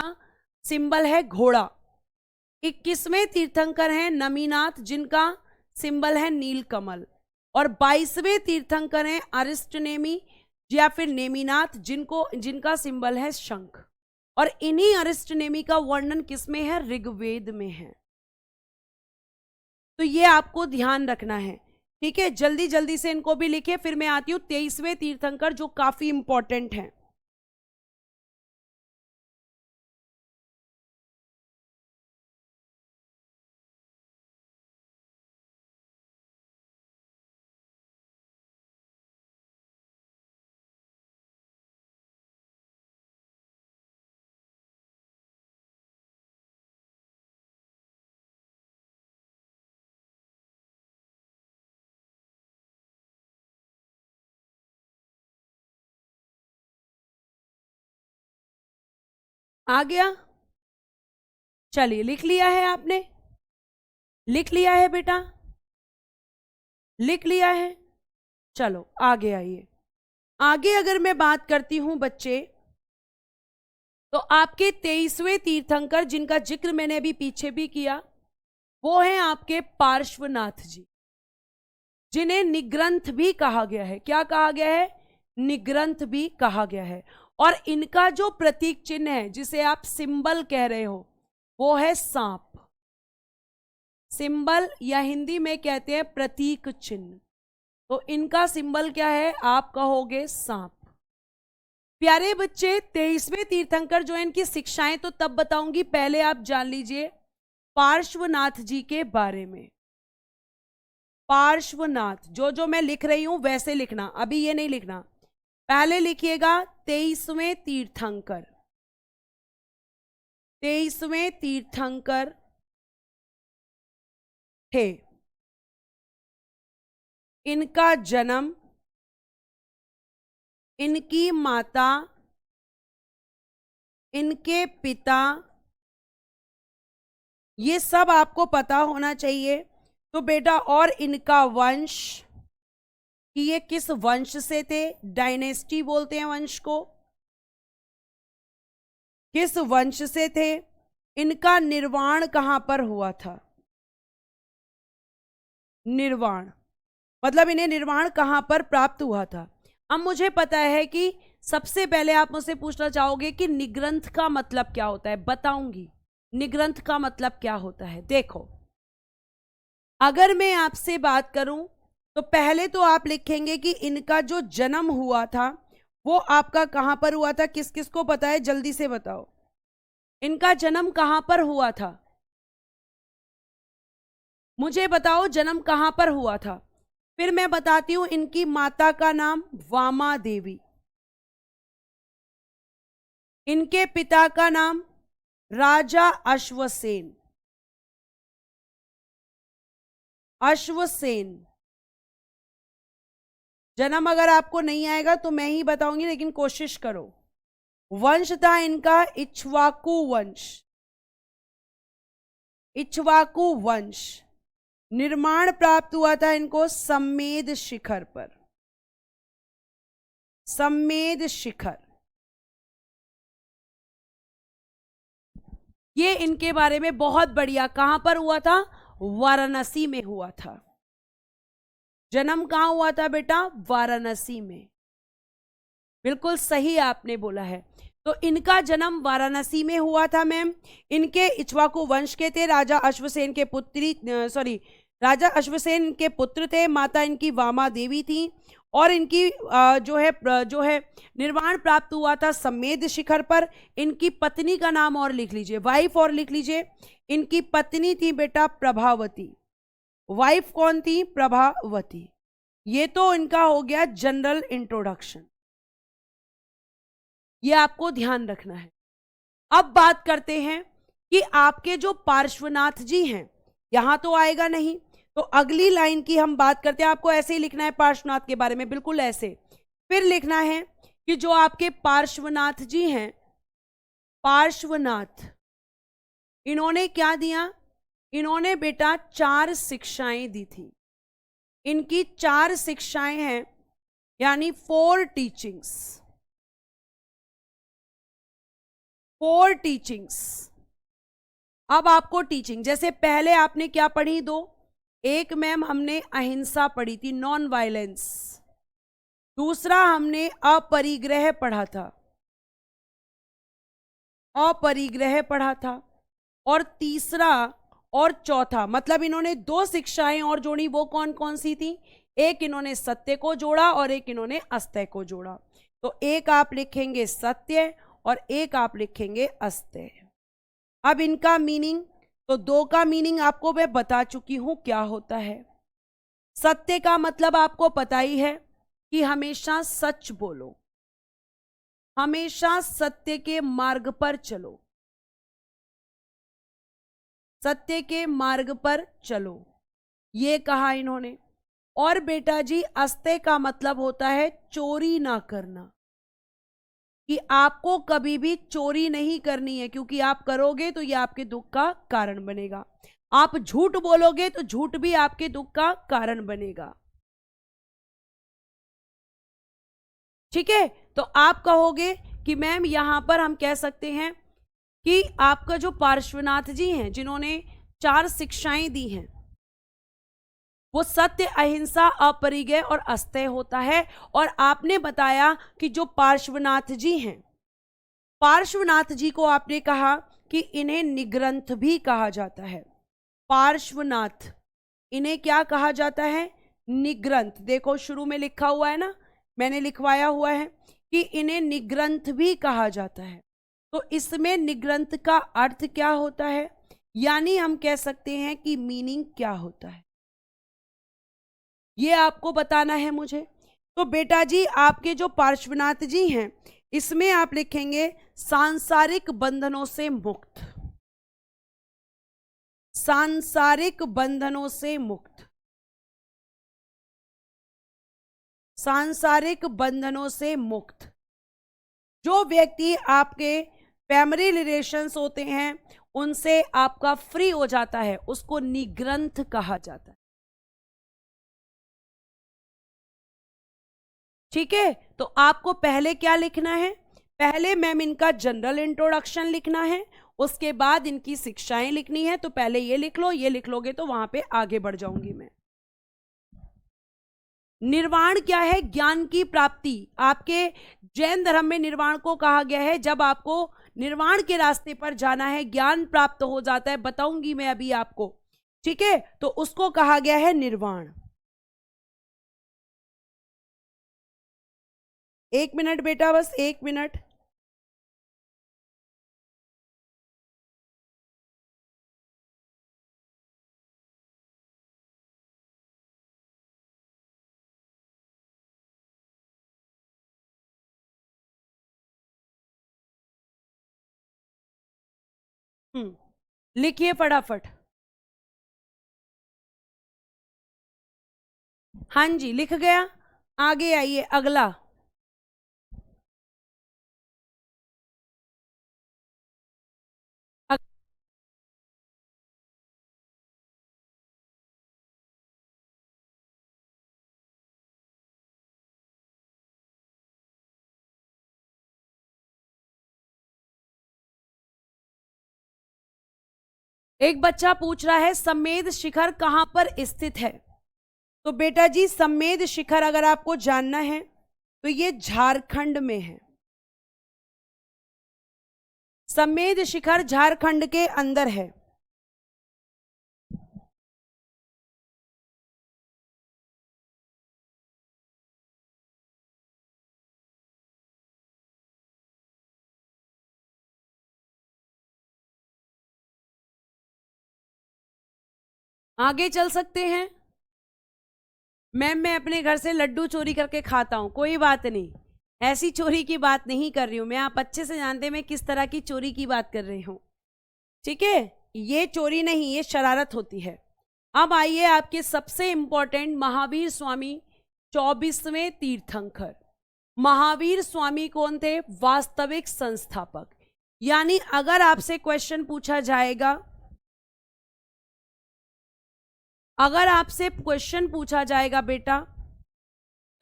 सिंबल है घोड़ा। 21वें तीर्थंकर हैं नमीनाथ, जिनका सिंबल है नीलकमल। और 22वें तीर्थंकर हैं अरिष्टनेमी या फिर नेमिनाथ, जिनका सिंबल है शंख। और इन्हीं अरिष्टनेमी का वर्णन किसमें है, ऋग्वेद में है। तो ये आपको ध्यान रखना है। ठीक है, जल्दी जल्दी से इनको भी लिखिए, फिर मैं आती हूं 23वें तीर्थंकर, जो काफी इंपॉर्टेंट है। आ गया, चलिए लिख लिया है आपने, लिख लिया है बेटा, लिख लिया है। चलो आगे आइए। आगे अगर मैं बात करती हूं बच्चे, तो आपके 23वें तीर्थंकर, जिनका जिक्र मैंने अभी पीछे भी किया, वो हैं आपके पार्श्वनाथ जी, जिन्हें निग्रंथ भी कहा गया है। क्या कहा गया है, निग्रंथ भी कहा गया है। और इनका जो प्रतीक चिन्ह है, जिसे आप सिंबल कह रहे हो, वो है सांप। सिंबल या हिंदी में कहते हैं प्रतीक चिन्ह। तो इनका सिंबल क्या है, आप कहोगे सांप। प्यारे बच्चे, 23वें तीर्थंकर जो है, इनकी शिक्षाएं तो तब बताऊंगी, पहले आप जान लीजिए पार्श्वनाथ जी के बारे में। पार्श्वनाथ, जो जो मैं लिख रही हूं वैसे लिखना, अभी ये नहीं लिखना। पहले लिखिएगा 23वें तीर्थंकर। 23वें तीर्थंकर थे। इनका जन्म, इनकी माता, इनके पिता, ये सब आपको पता होना चाहिए। तो बेटा, और इनका वंश, कि ये किस वंश से थे, डायनेस्टी बोलते हैं वंश को, किस वंश से थे, इनका निर्वाण कहां पर हुआ था। निर्वाण मतलब इन्हें निर्वाण कहां पर प्राप्त हुआ था। अब मुझे पता है कि सबसे पहले आप मुझसे पूछना चाहोगे कि निग्रंथ का मतलब क्या होता है, बताऊंगी निग्रंथ का मतलब क्या होता है। देखो, अगर मैं आपसे बात करूं तो पहले तो आप लिखेंगे कि इनका जो जन्म हुआ था वो आपका कहां पर हुआ था। किस किस को पता है, जल्दी से बताओ, इनका जन्म कहां पर हुआ था। मुझे बताओ जन्म कहां पर हुआ था। फिर मैं बताती हूं, इनकी माता का नाम वामा देवी, इनके पिता का नाम राजा अश्वसेन। अश्वसेन। जन्म अगर आपको नहीं आएगा तो मैं ही बताऊंगी, लेकिन कोशिश करो। वंश था इनका इक्ष्वाकु वंश। इक्ष्वाकु वंश। निर्माण प्राप्त हुआ था इनको सम्मेद शिखर पर। सम्मेद शिखर। ये इनके बारे में बहुत बढ़िया। कहां पर हुआ था? वाराणसी में हुआ था। जन्म कहां हुआ था बेटा? वाराणसी में। बिल्कुल सही आपने बोला है। तो इनका जन्म वाराणसी में हुआ था मैम। इनके इक्ष्वाकु वंश के थे, राजा अश्वसेन के पुत्री राजा अश्वसेन के पुत्र थे। माता इनकी वामा देवी थी और इनकी जो है निर्वाण प्राप्त हुआ था सम्मेद शिखर पर। इनकी पत्नी का नाम और लिख लीजिए, वाइफ और लिख लीजिए। इनकी पत्नी थी बेटा प्रभावती। वाइफ कौन थी? प्रभावती। ये तो इनका हो गया जनरल इंट्रोडक्शन, ये आपको ध्यान रखना है। अब बात करते हैं कि आपके जो पार्श्वनाथ जी हैं, यहां तो आएगा नहीं, तो अगली लाइन की हम बात करते हैं। आपको ऐसे ही लिखना है पार्श्वनाथ के बारे में, बिल्कुल ऐसे। फिर लिखना है कि जो आपके पार्श्वनाथ जी हैं, पार्श्वनाथ, इन्होंने क्या दिया? इन्होंने बेटा 4 शिक्षाएं दी थी। इनकी 4 शिक्षाएं हैं, यानी 4 टीचिंग्स। 4 टीचिंग्स। अब आपको टीचिंग, जैसे पहले आपने क्या पढ़ी? 2। एक मैम हमने अहिंसा पढ़ी थी, नॉन वायलेंस। दूसरा हमने अपरिग्रह पढ़ा था, अपरिग्रह पढ़ा था। और तीसरा और चौथा, मतलब इन्होंने 2 शिक्षाएं और जोड़ी। वो कौन कौन सी थी? एक इन्होंने सत्य को जोड़ा और एक इन्होंने अस्त्य को जोड़ा। तो एक आप लिखेंगे सत्य और एक आप लिखेंगे अस्त्य। अब इनका मीनिंग, तो 2 का मीनिंग आपको मैं बता चुकी हूं क्या होता है। सत्य का मतलब आपको पता ही है कि हमेशा सच बोलो, हमेशा सत्य के मार्ग पर चलो, सत्य के मार्ग पर चलो, ये कहा इन्होंने। और बेटा जी अस्त्य का मतलब होता है चोरी ना करना, कि आपको कभी भी चोरी नहीं करनी है, क्योंकि आप करोगे तो ये आपके दुख का कारण बनेगा। आप झूठ बोलोगे तो झूठ भी आपके दुख का कारण बनेगा। ठीक है, तो आप कहोगे कि मैम यहां पर हम कह सकते हैं कि आपका जो पार्श्वनाथ जी हैं, जिन्होंने 4 शिक्षाएं दी हैं, वो सत्य, अहिंसा, अपरिग्रह और अस्तेय होता है। और आपने बताया कि जो पार्श्वनाथ जी हैं, पार्श्वनाथ जी को आपने कहा कि इन्हें निग्रंथ भी कहा जाता है। पार्श्वनाथ, इन्हें क्या कहा जाता है? निग्रंथ। देखो शुरू में लिखा हुआ है ना, मैंने लिखवाया हुआ है कि इन्हें निग्रंथ भी कहा जाता है। तो इसमें निग्रंथ का अर्थ क्या होता है, यानी हम कह सकते हैं कि मीनिंग क्या होता है, ये आपको बताना है मुझे। तो बेटा जी आपके जो पार्श्वनाथ जी हैं, इसमें आप लिखेंगे सांसारिक बंधनों से मुक्त। सांसारिक बंधनों से मुक्त। सांसारिक बंधनों से मुक्त। जो व्यक्ति आपके फैमिली रिलेशंस होते हैं उनसे आपका फ्री हो जाता है, उसको निग्रंथ कहा जाता है। ठीक है, तो आपको पहले क्या लिखना है? पहले मैम इनका जनरल इंट्रोडक्शन लिखना है, उसके बाद इनकी शिक्षाएं लिखनी है। तो पहले ये लिख लो, ये लिख लोगे तो वहां पे आगे बढ़ जाऊंगी मैं। निर्वाण क्या है? ज्ञान की प्राप्ति। आपके जैन धर्म में निर्वाण को कहा गया है जब आपको निर्वाण के रास्ते पर जाना है, ज्ञान प्राप्त हो जाता है, बताऊंगी मैं अभी आपको। ठीक है, तो उसको कहा गया है निर्वाण। 1 मिनट बेटा, बस 1 मिनट। लिखिए फटाफट। हाँ जी, लिख गया। आगे आइए, अगला। एक बच्चा पूछ रहा है सम्मेद शिखर कहां पर स्थित है। तो बेटा जी, सम्मेद शिखर अगर आपको जानना है तो ये झारखंड में है। सम्मेद शिखर झारखंड के अंदर है। आगे चल सकते हैं। मैम, मैं अपने घर से लड्डू चोरी करके खाता हूं, कोई बात नहीं, ऐसी चोरी की बात नहीं कर रही हूं मैं। आप अच्छे से जानते हैं मैं किस तरह की चोरी की बात कर रही हूं। ठीक है, ये चोरी नहीं, ये शरारत होती है। अब आइए आपके सबसे इंपॉर्टेंट महावीर स्वामी 24वें तीर्थंकर। महावीर स्वामी कौन थे? वास्तविक संस्थापक। यानी अगर आपसे क्वेश्चन पूछा जाएगा, अगर आपसे क्वेश्चन पूछा जाएगा बेटा,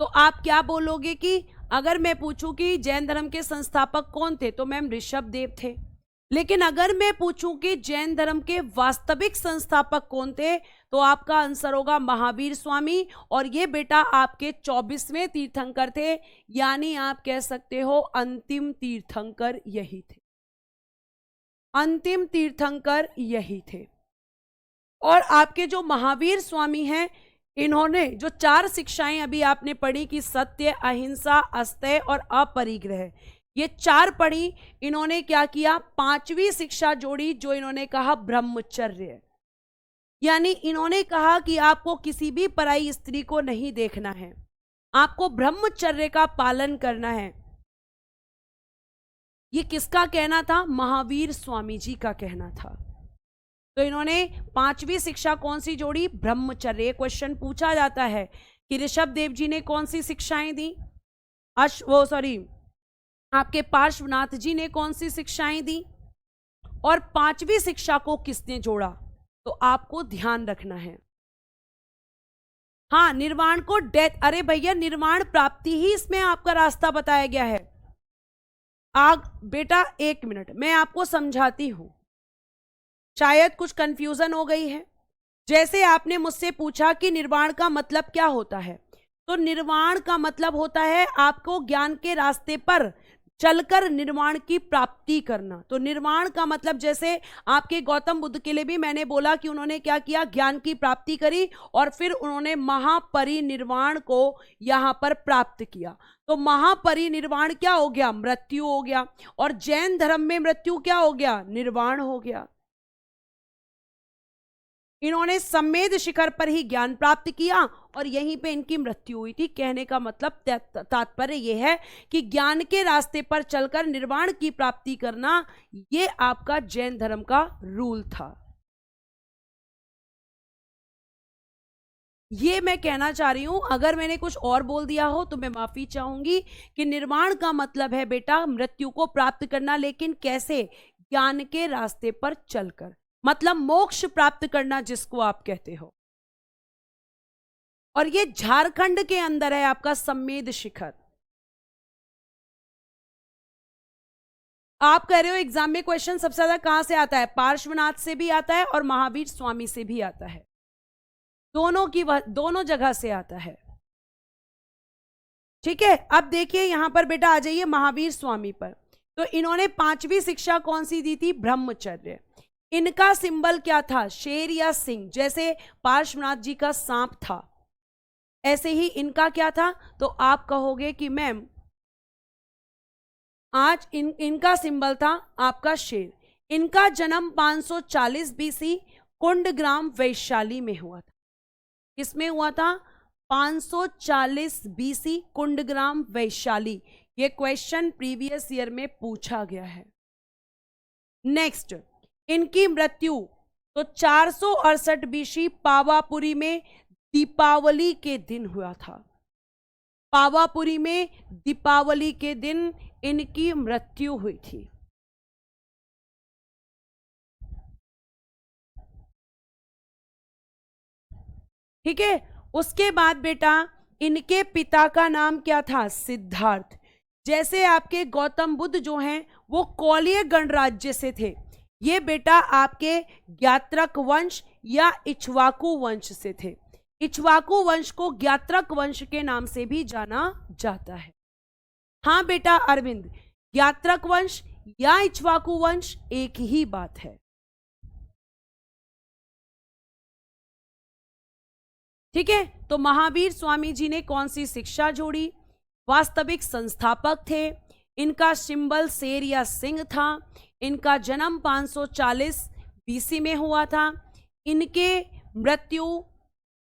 तो आप क्या बोलोगे? कि अगर मैं पूछूं कि जैन धर्म के संस्थापक कौन थे, तो मैम ऋषभ देव थे। लेकिन अगर मैं पूछूं कि जैन धर्म के वास्तविक संस्थापक कौन थे, तो आपका आंसर होगा महावीर स्वामी। और ये बेटा आपके 24वें तीर्थंकर थे, यानी आप कह सकते हो अंतिम तीर्थंकर यही थे। अंतिम तीर्थंकर यही थे। और आपके जो महावीर स्वामी हैं, इन्होंने जो 4 शिक्षाएं अभी आपने पढ़ी कि सत्य, अहिंसा, अस्तेय और अपरिग्रह, ये 4 पढ़ी, इन्होंने क्या किया? 5वीं शिक्षा जोड़ी, जो इन्होंने कहा ब्रह्मचर्य। यानी इन्होंने कहा कि आपको किसी भी पराई स्त्री को नहीं देखना है, आपको ब्रह्मचर्य का पालन करना है। ये किसका कहना था? महावीर स्वामी जी का कहना था। तो इन्होंने 5वीं शिक्षा कौन सी जोड़ी? ब्रह्मचर्य। क्वेश्चन पूछा जाता है कि ऋषभ देव जी ने कौन सी शिक्षाएं दी? आपके पार्श्वनाथ जी ने कौन सी शिक्षाएं दी? और 5वीं शिक्षा को किसने जोड़ा? तो आपको ध्यान रखना है। हाँ, निर्वाण को डेथ, अरे भैया निर्वाण प्राप्ति ही इसमें आपका रास्ता बताया गया है। बेटा 1 मिनट, मैं आपको समझाती हूं, शायद कुछ कंफ्यूजन हो गई है। जैसे आपने मुझसे पूछा कि निर्वाण का मतलब क्या होता है, तो निर्वाण का मतलब होता है आपको ज्ञान के रास्ते पर चलकर निर्वाण की प्राप्ति करना। तो निर्वाण का मतलब, जैसे आपके गौतम बुद्ध के लिए भी मैंने बोला कि उन्होंने क्या किया? ज्ञान की प्राप्ति करी और फिर उन्होंने महापरिनिर्वाण को यहां पर प्राप्त किया। तो महापरिनिर्वाण क्या हो गया? मृत्यु हो गया। और जैन धर्म में मृत्यु क्या हो गया? निर्वाण हो गया। इन्होंने सम्मेद शिखर पर ही ज्ञान प्राप्त किया और यहीं पे इनकी मृत्यु हुई थी। कहने का मतलब, तात्पर्य यह है कि ज्ञान के रास्ते पर चलकर निर्वाण की प्राप्ति करना, यह आपका जैन धर्म का रूल था। ये मैं कहना चाह रही हूं, अगर मैंने कुछ और बोल दिया हो तो मैं माफी चाहूंगी। कि निर्वाण का मतलब है बेटा मृत्यु को प्राप्त करना, लेकिन कैसे? ज्ञान के रास्ते पर चलकर, मतलब मोक्ष प्राप्त करना जिसको आप कहते हो। और ये झारखंड के अंदर है आपका सम्मेद शिखर। आप कह रहे हो एग्जाम में क्वेश्चन सबसे ज्यादा कहां से आता है? पार्श्वनाथ से भी आता है और महावीर स्वामी से भी आता है। दोनों जगह से आता है। ठीक है, अब देखिए यहां पर बेटा आ जाइए महावीर स्वामी पर। तो इन्होंने 5वीं शिक्षा कौन सी दी थी? ब्रह्मचर्य। इनका सिंबल क्या था? शेर या सिंह। जैसे पार्श्वनाथ जी का सांप था, ऐसे ही इनका क्या था? तो आप कहोगे कि मैम आज इनका सिंबल था आपका शेर। इनका जन्म 540 बीसी कुंडग्राम वैशाली में हुआ था। किसमें हुआ था? 540 बीसी कुंडग्राम वैशाली। ये क्वेश्चन प्रीवियस ईयर में पूछा गया है। नेक्स्ट, इनकी मृत्यु तो 468 बीसी पावापुरी में दीपावली के दिन हुआ था। पावापुरी में दीपावली के दिन इनकी मृत्यु हुई थी। ठीक है, उसके बाद बेटा इनके पिता का नाम क्या था? सिद्धार्थ। जैसे आपके गौतम बुद्ध जो हैं वो कौलिय गणराज्य से थे, ये बेटा आपके ज्ञात्रक वंश या इक्ष्वाकु वंश से थे। इक्ष्वाकु वंश को ज्ञात्रक वंश के नाम से भी जाना जाता है। हाँ बेटा अरविंद, ज्ञात्रक वंश या इक्ष्वाकु वंश एक ही बात है। ठीक है, तो महावीर स्वामी जी ने कौन सी शिक्षा जोड़ी? वास्तविक संस्थापक थे। इनका सिंबल शेर या सिंह था। इनका जन्म 540 बीसी में हुआ था। इनके मृत्यु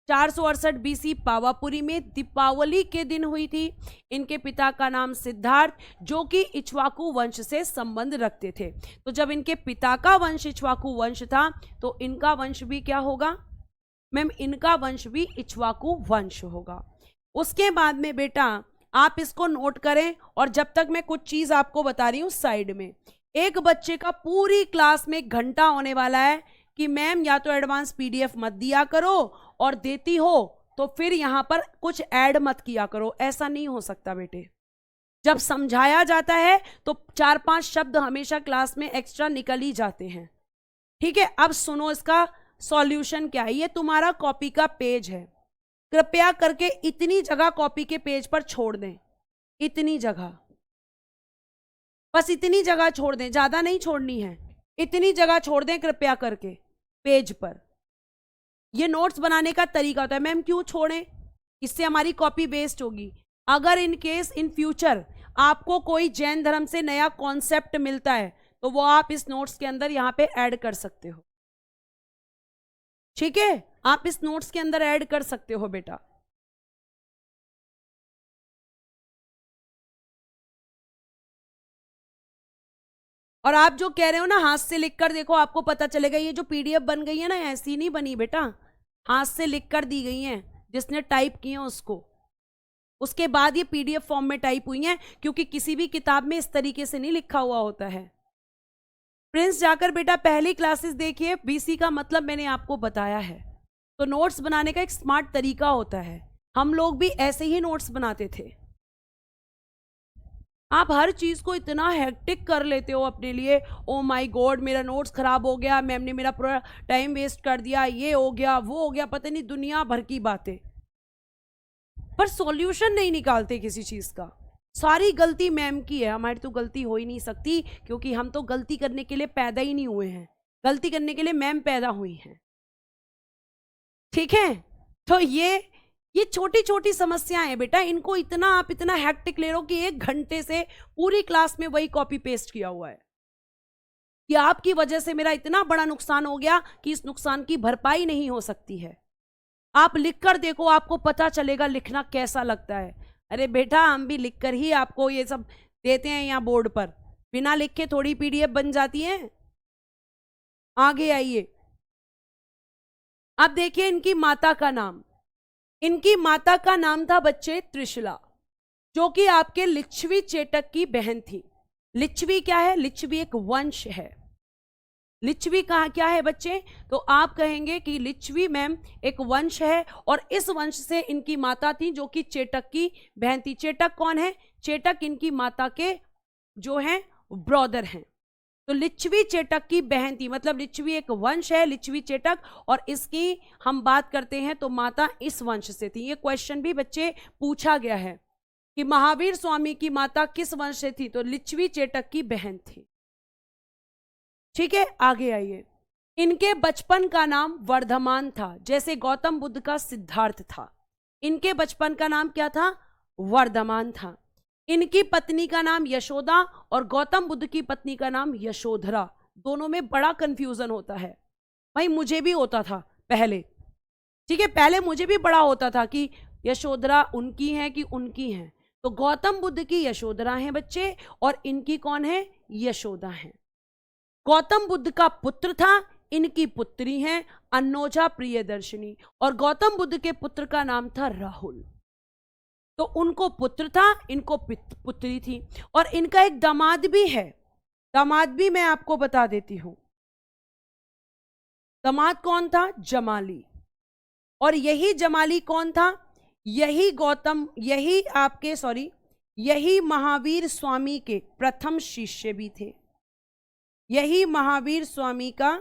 468 बीसी पावापुरी में दीपावली के दिन हुई थी। इनके पिता का नाम सिद्धार्थ, जो कि इक्ष्वाकु वंश से संबंध रखते थे। तो जब इनके पिता का वंश इक्ष्वाकु वंश था तो इनका वंश भी क्या होगा मैम? इनका वंश भी इक्ष्वाकु वंश होगा। उसके बाद में बेटा आप इसको नोट करें, और जब तक मैं कुछ चीज आपको बता रही हूं साइड में, एक बच्चे का पूरी क्लास में घंटा होने वाला है कि मैम या तो एडवांस पीडीएफ मत दिया करो, और देती हो तो फिर यहां पर कुछ ऐड मत किया करो। ऐसा नहीं हो सकता बेटे। जब समझाया जाता है तो 4-5 शब्द हमेशा क्लास में एक्स्ट्रा निकल ही जाते हैं। ठीक है, अब सुनो इसका सॉल्यूशन क्या है। ये तुम्हारा कॉपी का पेज है, कृपया करके इतनी जगह कॉपी के पेज पर छोड़ दें, इतनी जगह, बस इतनी जगह छोड़ दें, ज्यादा नहीं छोड़नी है, इतनी जगह छोड़ दें कृपया करके पेज पर। ये नोट्स बनाने का तरीका होता है। मैम क्यों छोड़ें? इससे हमारी कॉपी वेस्ट होगी। अगर इन केस इन फ्यूचर आपको कोई जैन धर्म से नया कॉन्सेप्ट मिलता है तो वो आप इस नोट्स के अंदर यहाँ पे ऐड कर सकते हो। ठीक है, आप इस नोट्स के अंदर ऐड कर सकते हो बेटा। और आप जो कह रहे हो ना हाथ से लिखकर देखो, आपको पता चलेगा ये जो पीडीएफ बन गई है ना ऐसी नहीं बनी बेटा, हाथ से लिखकर दी गई हैं, जिसने टाइप की है उसको, उसके बाद ये पीडीएफ फॉर्म में टाइप हुई हैं, क्योंकि किसी भी किताब में इस तरीके से नहीं लिखा हुआ होता है। प्रिंस जाकर बेटा पहली क्लासेस देखिए, बीसी का मतलब मैंने आपको बताया है। तो नोट्स बनाने का एक स्मार्ट तरीका होता है, हम लोग भी ऐसे ही नोट्स बनाते थे। आप हर चीज को इतना हेक्टिक कर लेते हो अपने लिए, ओ माय गॉड मेरा नोट्स खराब हो गया, मैम ने मेरा पूरा टाइम वेस्ट कर दिया, ये हो गया वो हो गया, पता नहीं दुनिया भर की बातें, पर सॉल्यूशन नहीं निकालते किसी चीज का। सारी गलती मैम की है, हमारी तो गलती हो ही नहीं सकती, क्योंकि हम तो गलती करने के लिए पैदा ही नहीं हुए हैं, गलती करने के लिए मैम पैदा हुई हैं। ठीक है, तो ये छोटी छोटी समस्याएं हैं बेटा, इनको इतना आप इतना हैक्टिक ले रहे हो कि 1 घंटे से पूरी क्लास में वही कॉपी पेस्ट किया हुआ है कि आपकी वजह से मेरा इतना बड़ा नुकसान हो गया कि इस नुकसान की भरपाई नहीं हो सकती है। आप लिखकर देखो, आपको पता चलेगा लिखना कैसा लगता है। अरे बेटा हम भी लिखकर ही आपको ये सब देते हैं यहाँ बोर्ड पर, बिना लिखे थोड़ी पीडीएफ बन जाती है। आगे आइए, अब देखिए इनकी माता का नाम, इनकी माता का नाम था बच्चे त्रिशला, जो कि आपके लिच्छवी चेटक की बहन थी। लिच्छवी क्या है? लिच्छवी एक वंश है। लिच्छवी कहा क्या है बच्चे? तो आप कहेंगे कि लिच्छवी मैम एक वंश है, और इस वंश से इनकी माता थी जो कि चेटक की बहन थी। चेटक कौन है? चेटक इनकी माता के जो हैं ब्रदर हैं। तो लिच्छवी चेटक की बहन थी, मतलब लिच्छवी एक वंश है, लिच्छवी चेटक, और इसकी हम बात करते हैं तो माता इस वंश से थी। ये क्वेश्चन भी बच्चे पूछा गया है कि महावीर स्वामी की माता किस वंश से थी? तो लिच्छवी चेटक की बहन थी। ठीक है, आगे आइए। इनके बचपन का नाम वर्धमान था, जैसे गौतम बुद्ध का सिद्धार्थ था। इनके बचपन का नाम क्या था? वर्धमान था। इनकी पत्नी का नाम यशोदा और गौतम बुद्ध की पत्नी का नाम यशोधरा। दोनों में बड़ा कंफ्यूजन होता है भाई, मुझे भी होता था पहले। ठीक है, पहले मुझे भी बड़ा होता था कि यशोधरा उनकी है कि उनकी है। तो गौतम बुद्ध की यशोधरा है बच्चे, और इनकी कौन है? यशोदा है। गौतम बुद्ध का पुत्र था, इनकी पुत्री हैं अन्नोजा प्रियदर्शिनी, और गौतम बुद्ध के पुत्र का नाम था राहुल। तो उनको पुत्र था, इनको पुत्री थी, और इनका एक दामाद भी है। दामाद भी मैं आपको बता देती हूं। दामाद कौन था? जमाली। और यही जमाली कौन था? यही यही महावीर स्वामी के प्रथम शिष्य भी थे। यही महावीर स्वामी का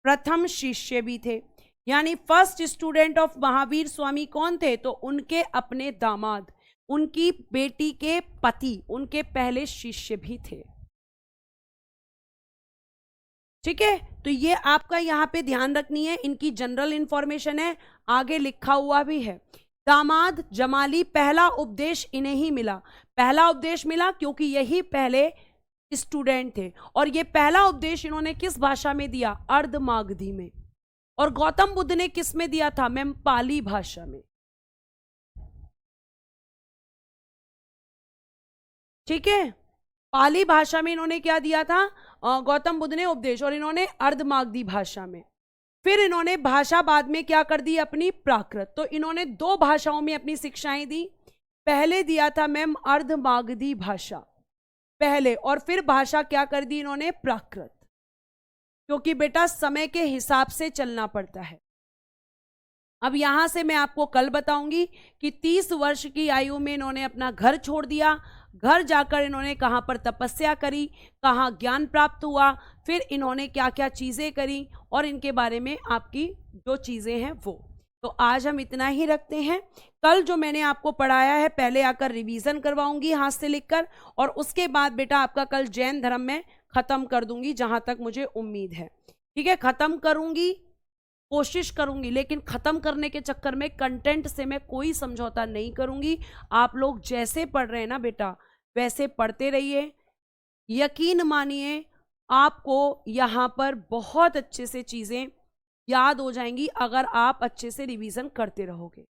प्रथम शिष्य भी थे। यानी first student of Mahavir Swami कौन थे? तो उनके अपने दामाद, उनकी बेटी के पति, उनके पहले शिष्य भी थे। ठीक है, तो ये आपका यहां पे ध्यान रखनी है, इनकी जनरल इंफॉर्मेशन है, आगे लिखा हुआ भी है। दामाद जमाली, पहला उपदेश इन्हें ही मिला। पहला उपदेश मिला क्योंकि यही पहले स्टूडेंट थे, और ये पहला उपदेश इन्होंने किस भाषा में दिया? अर्धमागधी में। और गौतम बुद्ध ने किस में दिया था मैम? पाली भाषा में। ठीक है, पाली भाषा में इन्होंने क्या दिया था? गौतम बुद्ध ने उपदेश, और इन्होंने अर्धमागधी भाषा में। फिर इन्होंने भाषा बाद में क्या कर दी? अपनी प्राकृत। तो इन्होंने 2 भाषाओं में अपनी शिक्षाएं दी। पहले दिया था मैम अर्धमागधी भाषा पहले, और फिर भाषा क्या कर दी इन्होंने? प्राकृत, क्योंकि बेटा समय के हिसाब से चलना पड़ता है। अब यहां से मैं आपको कल बताऊंगी कि 30 वर्ष की आयु में इन्होंने अपना घर छोड़ दिया। घर जाकर इन्होंने कहां पर तपस्या करी, कहां ज्ञान प्राप्त हुआ, फिर इन्होंने क्या क्या चीजें करी, और इनके बारे में आपकी जो चीजें हैं वो। तो आज हम इतना ही रखते हैं। कल जो मैंने आपको पढ़ाया है पहले आकर रिवीजन करवाऊंगी हाथ से लिखकर, और उसके बाद बेटा आपका कल जैन धर्म में खत्म कर दूंगी, जहां तक मुझे उम्मीद है। ठीक है, खत्म करूंगी, कोशिश करूंगी, लेकिन खत्म करने के चक्कर में कंटेंट से मैं कोई समझौता नहीं करूंगी। आप लोग जैसे पढ़ रहे हैं ना बेटा, वैसे पढ़ते रहिए। यकीन मानिए आपको यहाँ पर बहुत अच्छे से चीजें याद हो जाएंगी अगर आप अच्छे से रिवीजन करते रहोगे।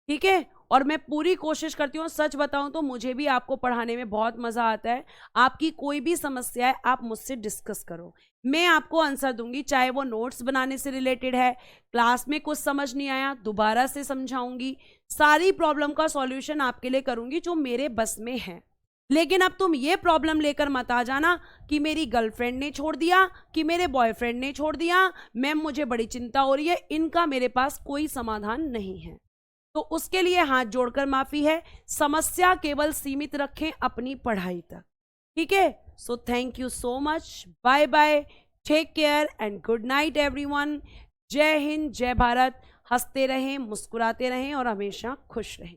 ठीक है, और मैं पूरी कोशिश करती हूँ, सच बताऊं तो मुझे भी आपको पढ़ाने में बहुत मजा आता है। आपकी कोई भी समस्या है आप मुझसे डिस्कस करो, मैं आपको आंसर दूंगी, चाहे वो नोट्स बनाने से रिलेटेड है, क्लास में कुछ समझ नहीं आया दोबारा से समझाऊंगी, सारी प्रॉब्लम का सॉल्यूशन आपके लिए करूंगी जो मेरे बस में है। लेकिन अब तुम ये प्रॉब्लम लेकर मत आ जाना कि मेरी गर्लफ्रेंड ने छोड़ दिया, कि मेरे बॉयफ्रेंड ने छोड़ दिया, मैम मुझे बड़ी चिंता हो रही है। इनका मेरे पास कोई समाधान नहीं है, तो उसके लिए हाथ जोड़कर माफी है। समस्या केवल सीमित रखें अपनी पढ़ाई तक। ठीक है, so thank you so much, bye bye, take care and good night everyone. जय हिंद, जय भारत। हंसते रहें, मुस्कुराते रहें और हमेशा खुश रहें।